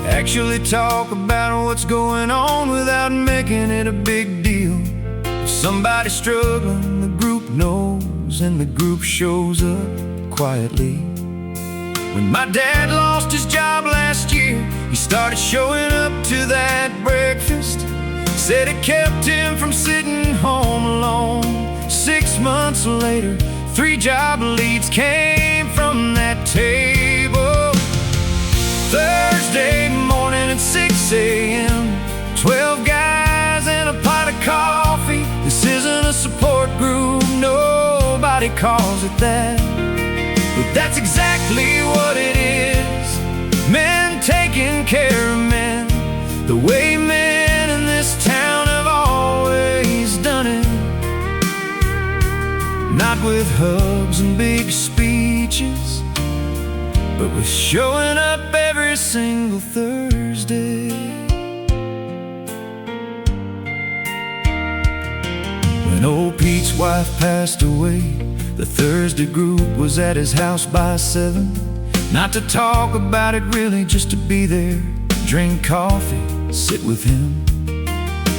actually talk about what's going on without making it a big deal. If somebody's struggling, the group knows, and the group shows up quietly. When my dad lost his job last year, he started showing up to that breakfast. Said it kept him from sitting home alone. 6 months later, 3 job leads came from that table. Thursday morning at 6 a.m., 12 guys and a pot of coffee. This isn't a support group, nobody calls it that, but that's exactly what it is. Men taking care of men, the way men in this town have always done it. Not with hugs and big speeches, but with showing up every single Thursday. When old Pete's wife passed away, the Thursday group was at his house by 7. Not to talk about it really, just to be there, drink coffee, sit with him.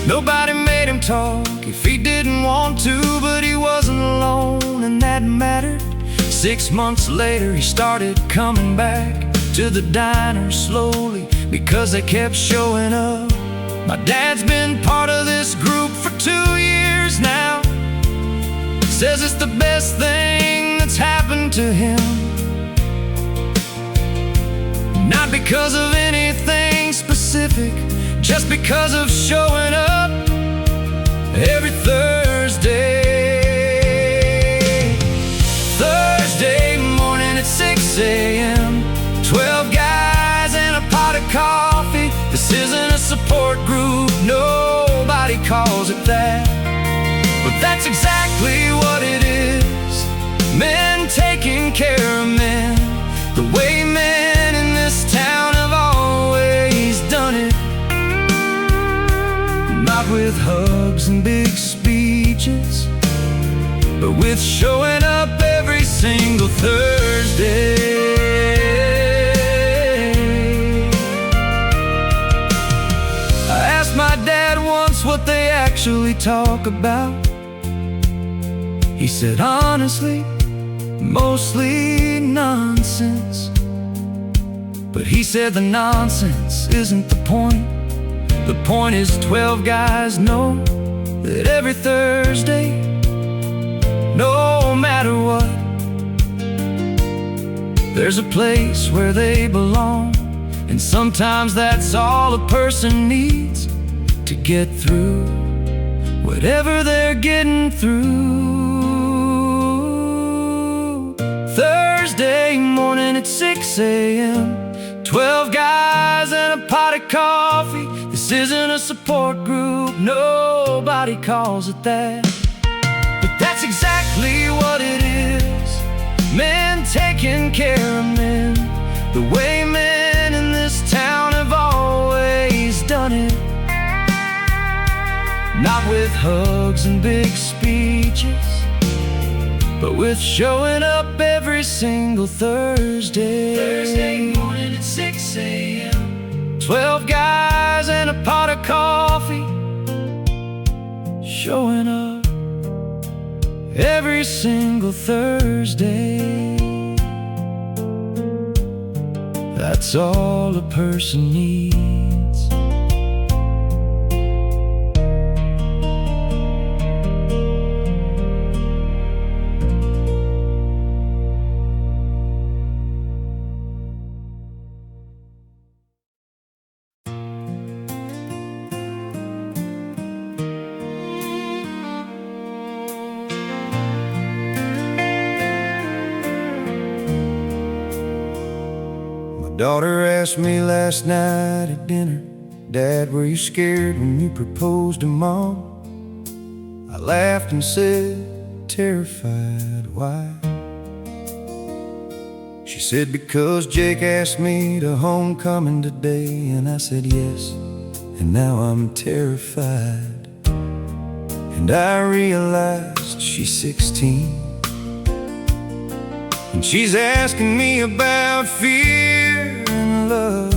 Nobody made him talk if he didn't want to, but he wasn't alone, and that mattered. 6 months later, he started coming back to the diner slowly, because they kept showing up. My dad's been part of this group for 2 years now. Says it's the best thing that's happened to him. Not because of anything specific, just because of showing up every Thursday. Thursday morning at 6 a.m., 12 guys and a pot of coffee. This isn't a support group, nobody calls it that, but that's exactly what it is. Men taking care of men, the way men in this town have always done it. Not with hugs and big speeches, but with showing up every single Thursday. what they actually talk about. He said, honestly, mostly nonsense. But he said the nonsense isn't the point. The point is 12 guys know that every Thursday, no matter what, there's a place where they belong. And sometimes that's all a person needs to get through whatever they're getting through. Thursday morning at 6 a.m., 12 guys and a pot of coffee. This isn't a support group, nobody calls it that, but that's exactly what it is. Men taking care of men, the way men in this town have always done it. Not with hugs and big speeches, but with showing up every single Thursday. Thursday morning at 6 a.m. 12 guys and a pot of coffee, showing up every single Thursday. That's all a person needs. Daughter asked me last night at dinner, Dad, were you scared when you proposed to Mom? I laughed and said, terrified. Why? She said, because Jake asked me to homecoming today. And I said yes, and now I'm terrified. And I realized she's 16, and she's asking me about fear and love,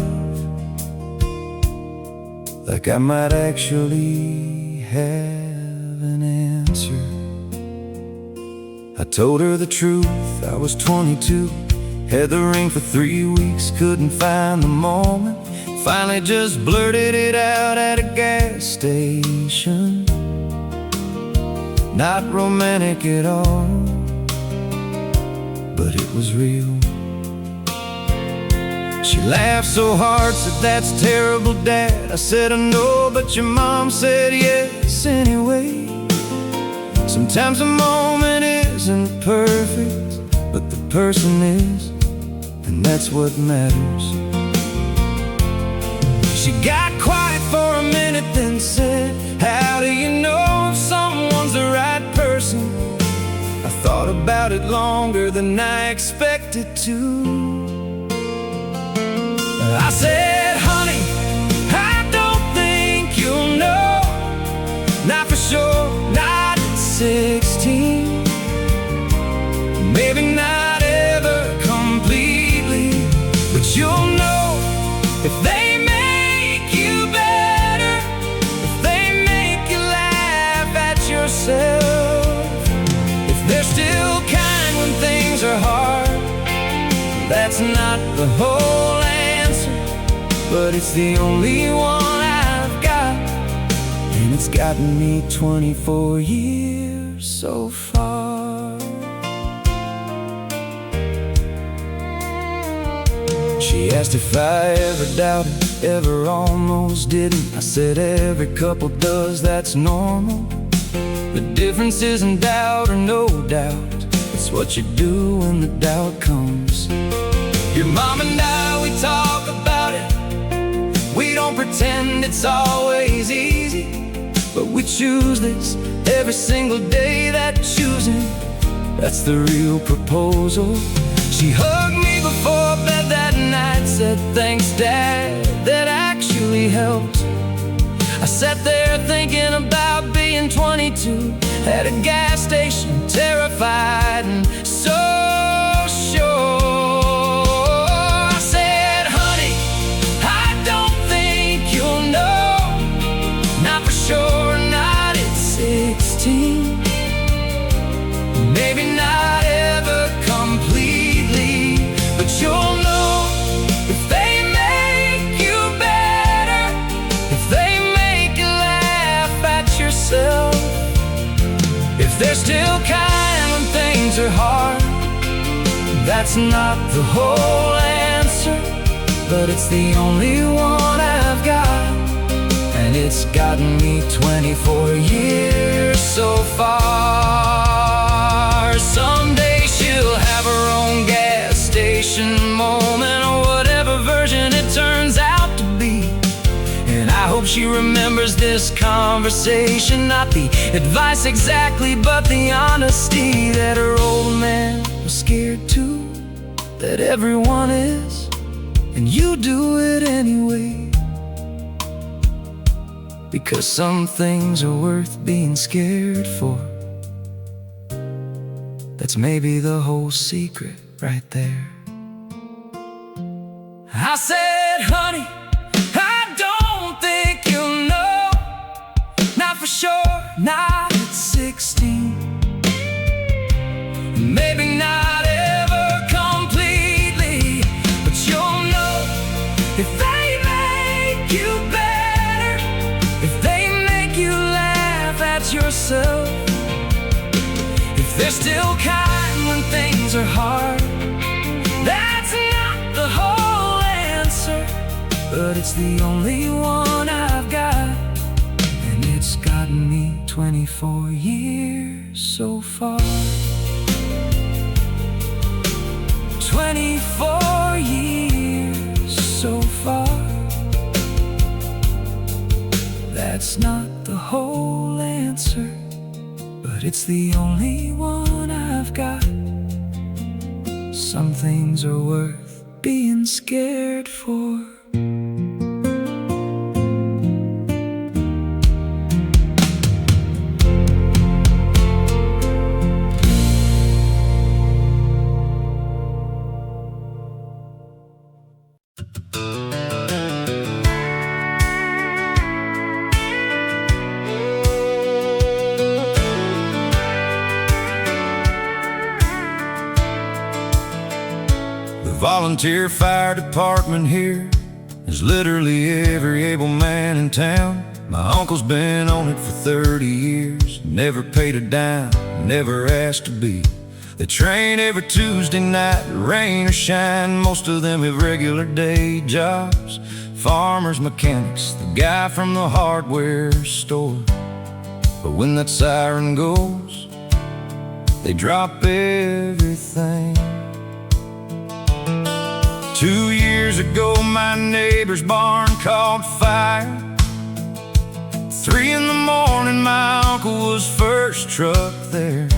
like I might actually have an answer. I told her the truth, I was 22, had the ring for 3 weeks, couldn't find the moment. Finally just blurted it out at a gas station. Not romantic at all, but it was real. She laughed so hard, said, that's terrible, Dad. I said, I know, but your mom said yes anyway. Sometimes a moment isn't perfect, but the person is, and that's what matters. She got quiet for a minute, then said, how do you know if someone's the right person? I thought about it longer than I expected to. I said, honey, I don't think you'll know. Not for sure, not at 16. Maybe not ever completely, but you'll know if they make you better, if they make you laugh at yourself, if they're still kind when things are hard. That's not the whole answer, but it's the only one I've got, and it's gotten me 24 years so far. She asked if I ever doubted, ever almost didn't. I said every couple does, that's normal. The difference isn't doubt or no doubt, it's what you do when the doubt comes. Your mom and I, we talk about it. We don't pretend it's always easy, but we choose this every single day. That choosing, that's the real proposal. She hugged me before bed that night, said, thanks, Dad, that actually helped. I sat there thinking about being 22 at a gas station, terrified and so sure. I said, honey, I don't think you'll know. Not for sure, They're still kind when things are hard. That's not the whole answer, but it's the only one I've got. And it's gotten me 24 years so far. Someday she'll have her own gas station moment, or whatever version it turns out to be. And I hope she remembers this conversation, not the advice exactly, but the honesty that her old man was scared too, that everyone is, and you do it anyway. Because some things are worth being scared for. That's maybe the whole secret right there. I said, honey, I don't think you'll know. Not for sure, not at 16. Maybe not ever completely, but you'll know if they make you better, if they make you laugh at yourself, if they're still kind when things are hard. That's not the whole answer, but it's the only one I've got. And it's gotten me 24 years so far. 24 years so far. That's not the whole answer, but it's the only one I've got. Some things are worth being scared for. The volunteer fire department here is literally every able man in town. My uncle's been on it for 30 years, never paid a dime, never asked to be. They train every Tuesday night, rain or shine. Most of them have regular day jobs, farmers, mechanics, the guy from the hardware store. But when that siren goes, they drop everything. 2 years ago, my neighbor's barn caught fire. 3 in the morning, my uncle was first truck there.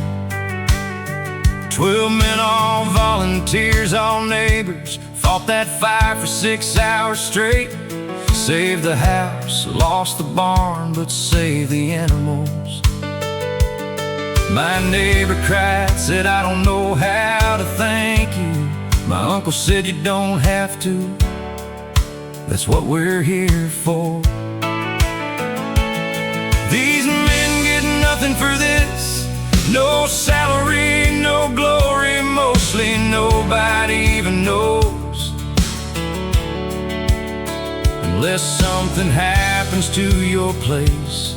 12 men, all volunteers, all neighbors, fought that fire for 6 hours straight. Saved the house, lost the barn, but saved the animals. My neighbor cried, said, I don't know how to thank you. My uncle said, you don't have to. That's what we're here for. These men get nothing for this. No salary, no glory, mostly nobody even knows. Unless something happens to your place,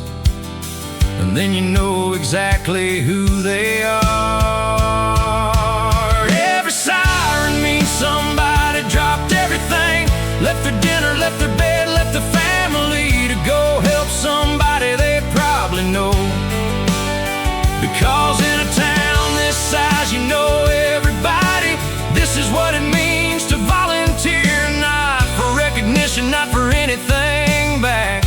and then you know exactly who they are. Every siren means somebody dropped everything, left their dinner, left their bed, left their family to go help somebody they probably know. Because in a town this size, you know everybody. This is what it means to volunteer, not for recognition, not for anything back,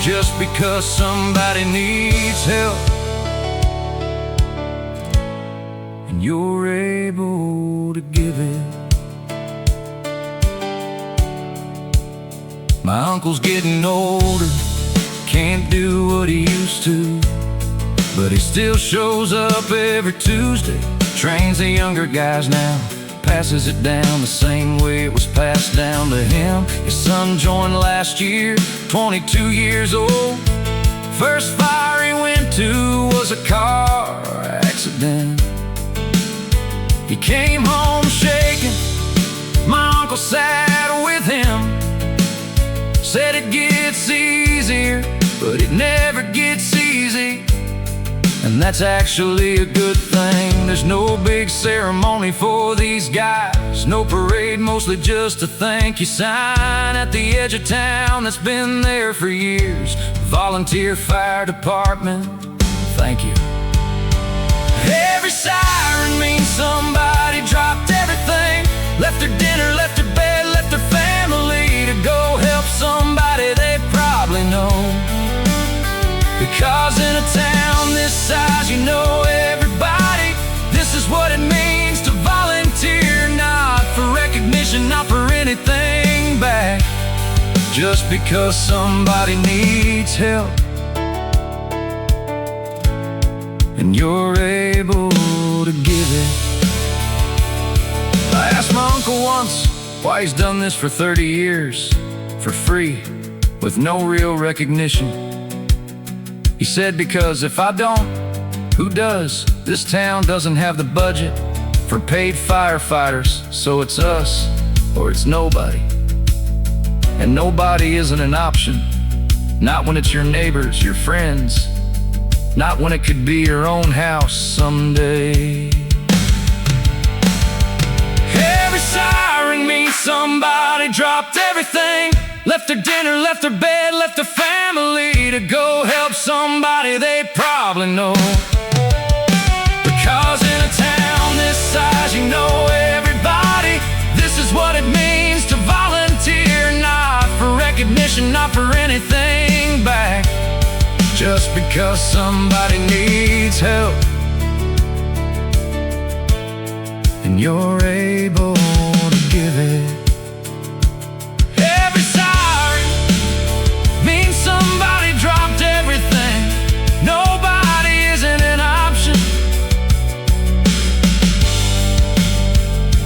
just because somebody needs help and you're able to give it. My uncle's getting older, can't do what he used to, but he still shows up every Tuesday, trains the younger guys now, passes it down the same way it was passed down to him. His son joined last year, 22 years old. First fire he went to was a car accident. He came home shaking, my uncle sat with him, said it gets easier, but it never gets easy. And and that's actually a good thing. There's no big ceremony for these guys, no parade, mostly just a thank you sign at the edge of town that's been there for years. Volunteer fire department, thank you. Every siren means somebody dropped everything, left their dinner, left their bed, left their family to go help somebody they probably know. Because in a town this size, you know everybody. This is what it means to volunteer, not for recognition, not for anything back, just because somebody needs help and you're able to give it. I asked my uncle once why he's done this for 30 years, for free, with no real recognition. He said, because if I don't, who does? This town doesn't have the budget for paid firefighters, so it's us or it's nobody. And nobody isn't an option, not when it's your neighbors, your friends, not when it could be your own house someday. Every siren means somebody dropped everything, left their dinner, left their bed, left their family to go help somebody they probably know. Because in a town this size, you know everybody. This is what it means to volunteer, not for recognition, not for anything back, just because somebody needs help and you're able to give it. Every siren means somebody dropped everything. Nobody isn't an option.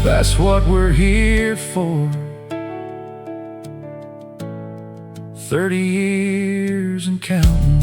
That's what we're here for. 30 years and counting.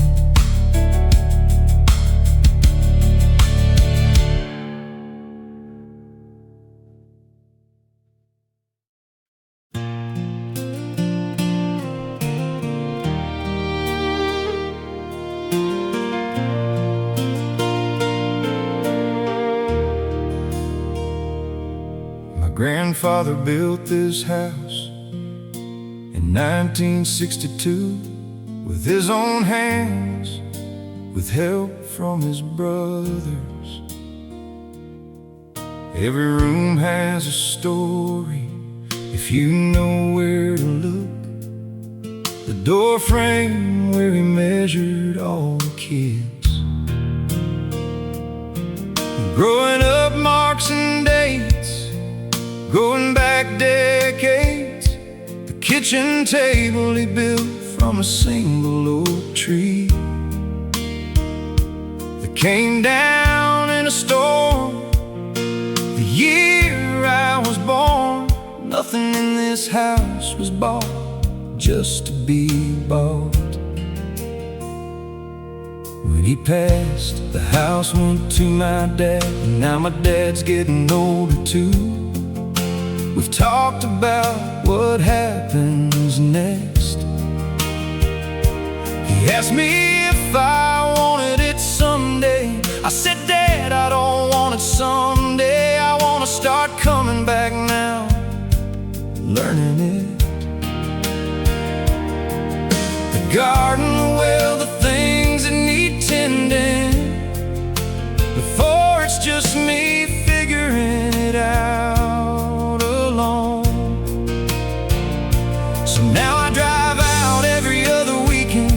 Grandfather built this house in 1962 with his own hands, with help from his brothers. Every room has a story if you know where to look. The door frame where he measured all the kids. Growing up marks and dates, going back decades. The kitchen table he built from a single oak tree that came down in a storm the year I was born. Nothing in this house was bought just to be bought. When he passed, the house went to my dad, and now my dad's getting older too. We've talked about what happens next. He asked me if I wanted it someday. I said, Dad, I don't want it someday. I want to start coming back now, learning it. The garden, well, the things that need tending, before it's just me figuring it out. Now I drive out every other weekend.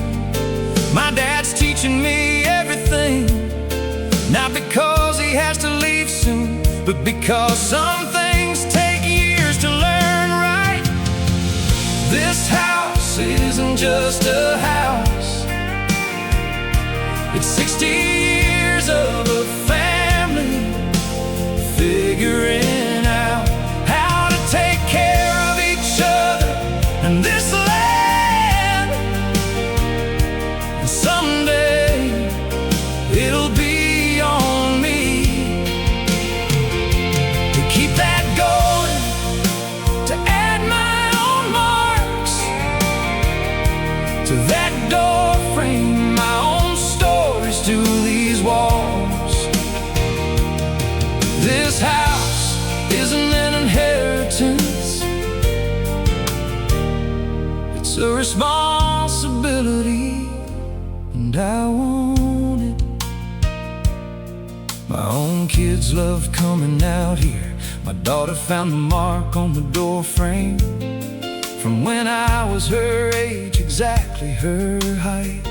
My dad's teaching me everything, not because he has to leave soon, but because some things take years to learn right. This house isn't just a house, it's 60 years of a family figuring out how to take care of each other and this land. And someday it'll be on me to keep that going, to add my own marks to that door frame, my own stories to responsibility, and I want it. My own kids love coming out here. My daughter found the mark on the door frame from when I was her age, exactly her height.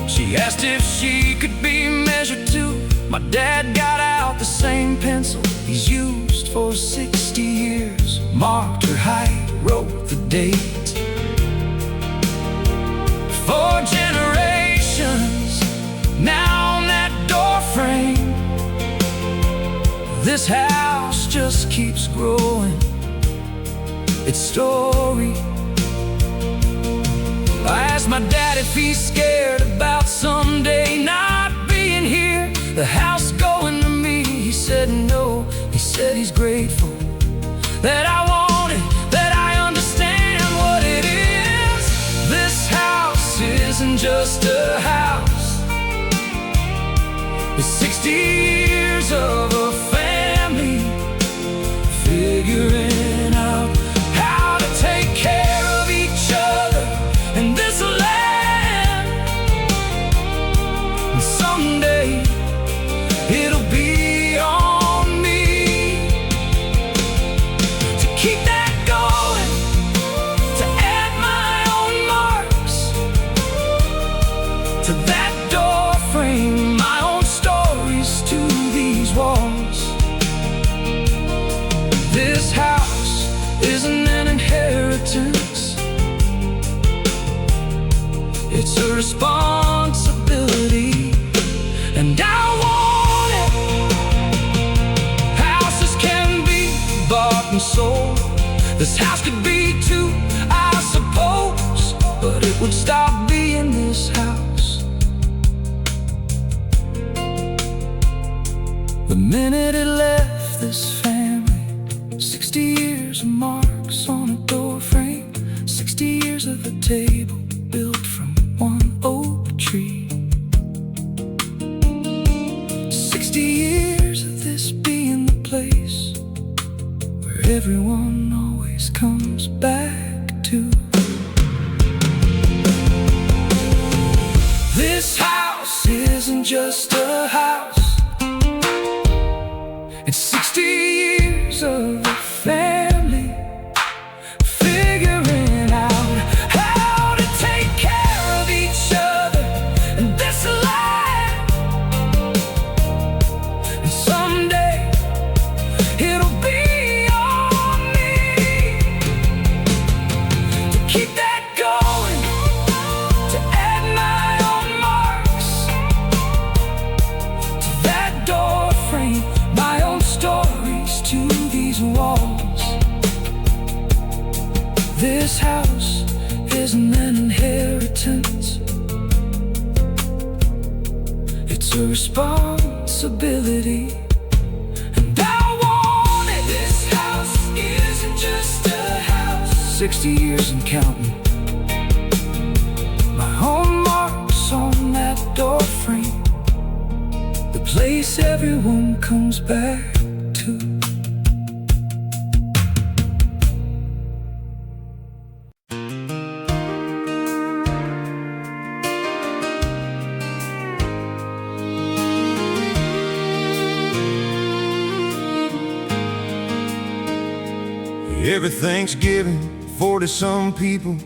She asked if she could be measured too. My dad got out the same pencil he's used for 60 years, marked her height, wrote the date. 4 generations now on that door frame. This house just keeps growing its story. I asked my dad if he's scared about someday not being here, the house going to me. He said no. He said he's grateful that I want it, that I understand what it is. This house isn't just a house. It's 60 years of a family figuring out how to take care of each other in this land. And someday it'll be on me to keep that going, to add my own marks to that door frame, my own stories to these walls. This house isn't an inheritance, it's a responsibility, and I want it. Houses can be bought and sold. This house could be too, I suppose, but it would stop being this house the minute it left this family. 60 years of marks on a door frame, 60 years of a table built from one oak tree, 60 years of this being the place where everyone always comes back to. This house isn't just a house, it's 60 years of a family figuring out how to take care of each other in this land. And someday it'll be on me to keep that going, to add my own marks to that door frame, my own stories to these walls. This house isn't an inheritance, it's a responsibility, and I want it. This house isn't just a house, 60 years and counting. My own marks on that door frame, the place everyone comes back to. Every Thanksgiving, 40-some people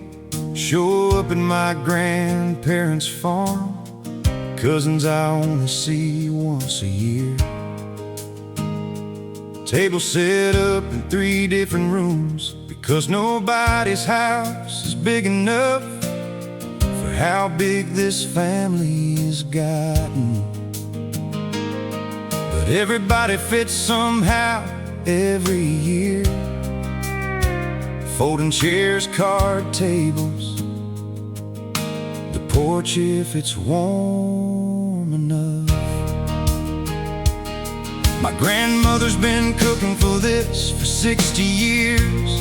show up at my grandparents' farm. Cousins I only see once a year. Table set up in 3 different rooms because nobody's house is big enough for how big this family has gotten. But everybody fits somehow every year. Folding chairs, card tables, the porch if it's warm enough. My grandmother's been cooking for this for 60 years.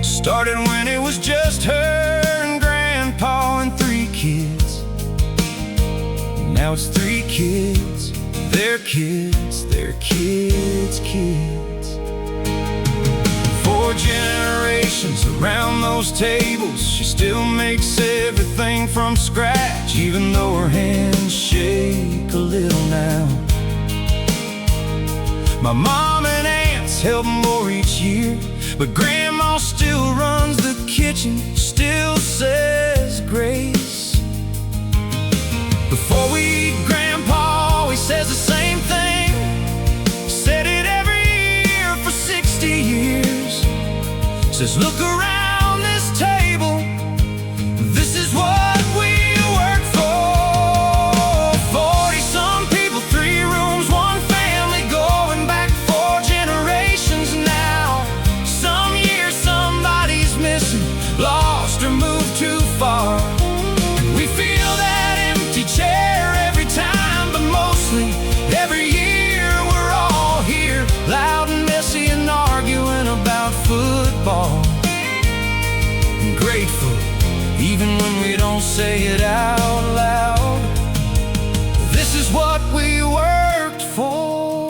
Started when it was just her and Grandpa and 3 kids. Now it's 3 kids, their kids, their kids' kids. 4 4 generations around those tables. She still makes everything from scratch, even though her hands shake a little now. My mom and aunts help more each year, but Grandma still runs the kitchen, still says grace. Before we eat, Grandpa always says the same thing. Said it every year for 60 years. Says, look around this table, this is what we work for. 40-some people, 3 rooms, 1 family, going back 4 generations now. Some year somebody's missing, lost or moved too far. We feel that empty chair every time, but mostly every year we're all here, loud and messy and arguing about football. And grateful, even when we don't say it out loud. This is what we worked for.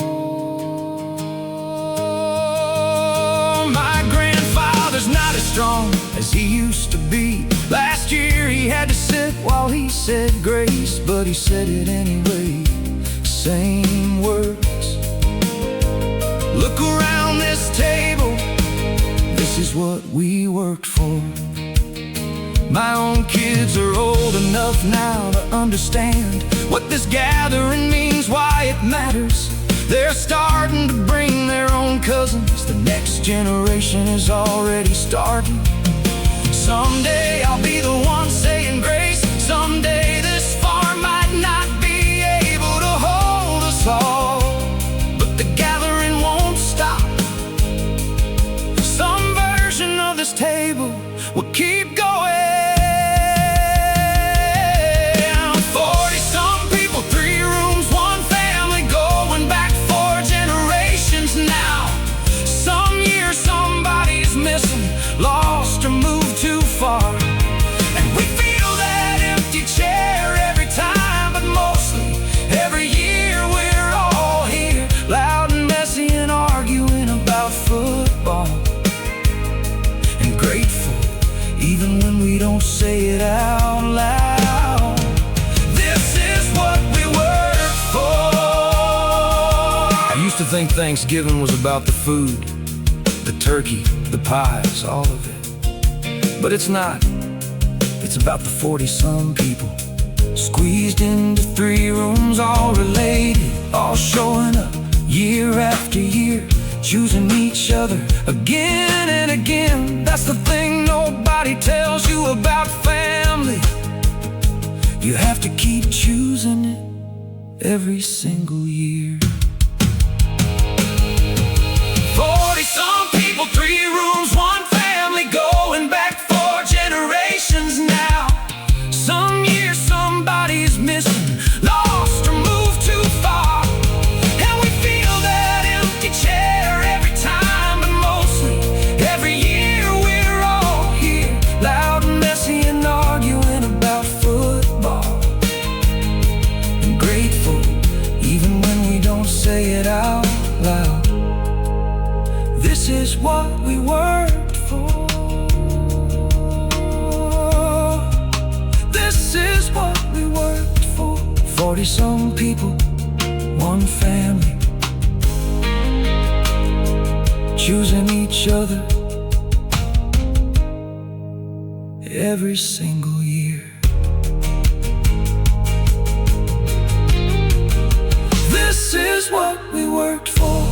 My grandfather's not as strong as he used to be. Last year he had to sit while he said grace, but he said it anyway, same words. Look around this table, this is what we worked for. My own kids are old enough now to understand what this gathering means, why it matters. They're starting to bring their own cousins. The next generation is already starting. Someday I'll be the one saying grace. Someday this farm might not be able to hold us all, but the gathering won't stop. Some version of this table will keep going. 40-some people, 3 rooms, 1 family, going back 4 generations now. Some year somebody's missing, lost or moved too far. And we feel that empty chair every time, but mostly every year we're all here, loud and messy and arguing about football. And grateful, even when we don't say it out loud. This is what we work for. I used to think Thanksgiving was about the food, the turkey, the pies, all of it. But it's not. It's about the 40-some people, squeezed into 3 rooms, all related, all showing up year after year, choosing each other again and again. That's the thing nobody tells you about family. You have to keep choosing it every single year. 40-some people, 3 rooms, 1 family, going back 4 generations now. Some year somebody's missing, lost or moved too far. And we feel that empty chair every time, but mostly every year we're all here, loud and messy and arguing about football. And grateful, even when we don't say it out loud. This is what we worked for. This is what we worked for. 40-some people, 1 family, choosing each other every single year. This is what we worked for.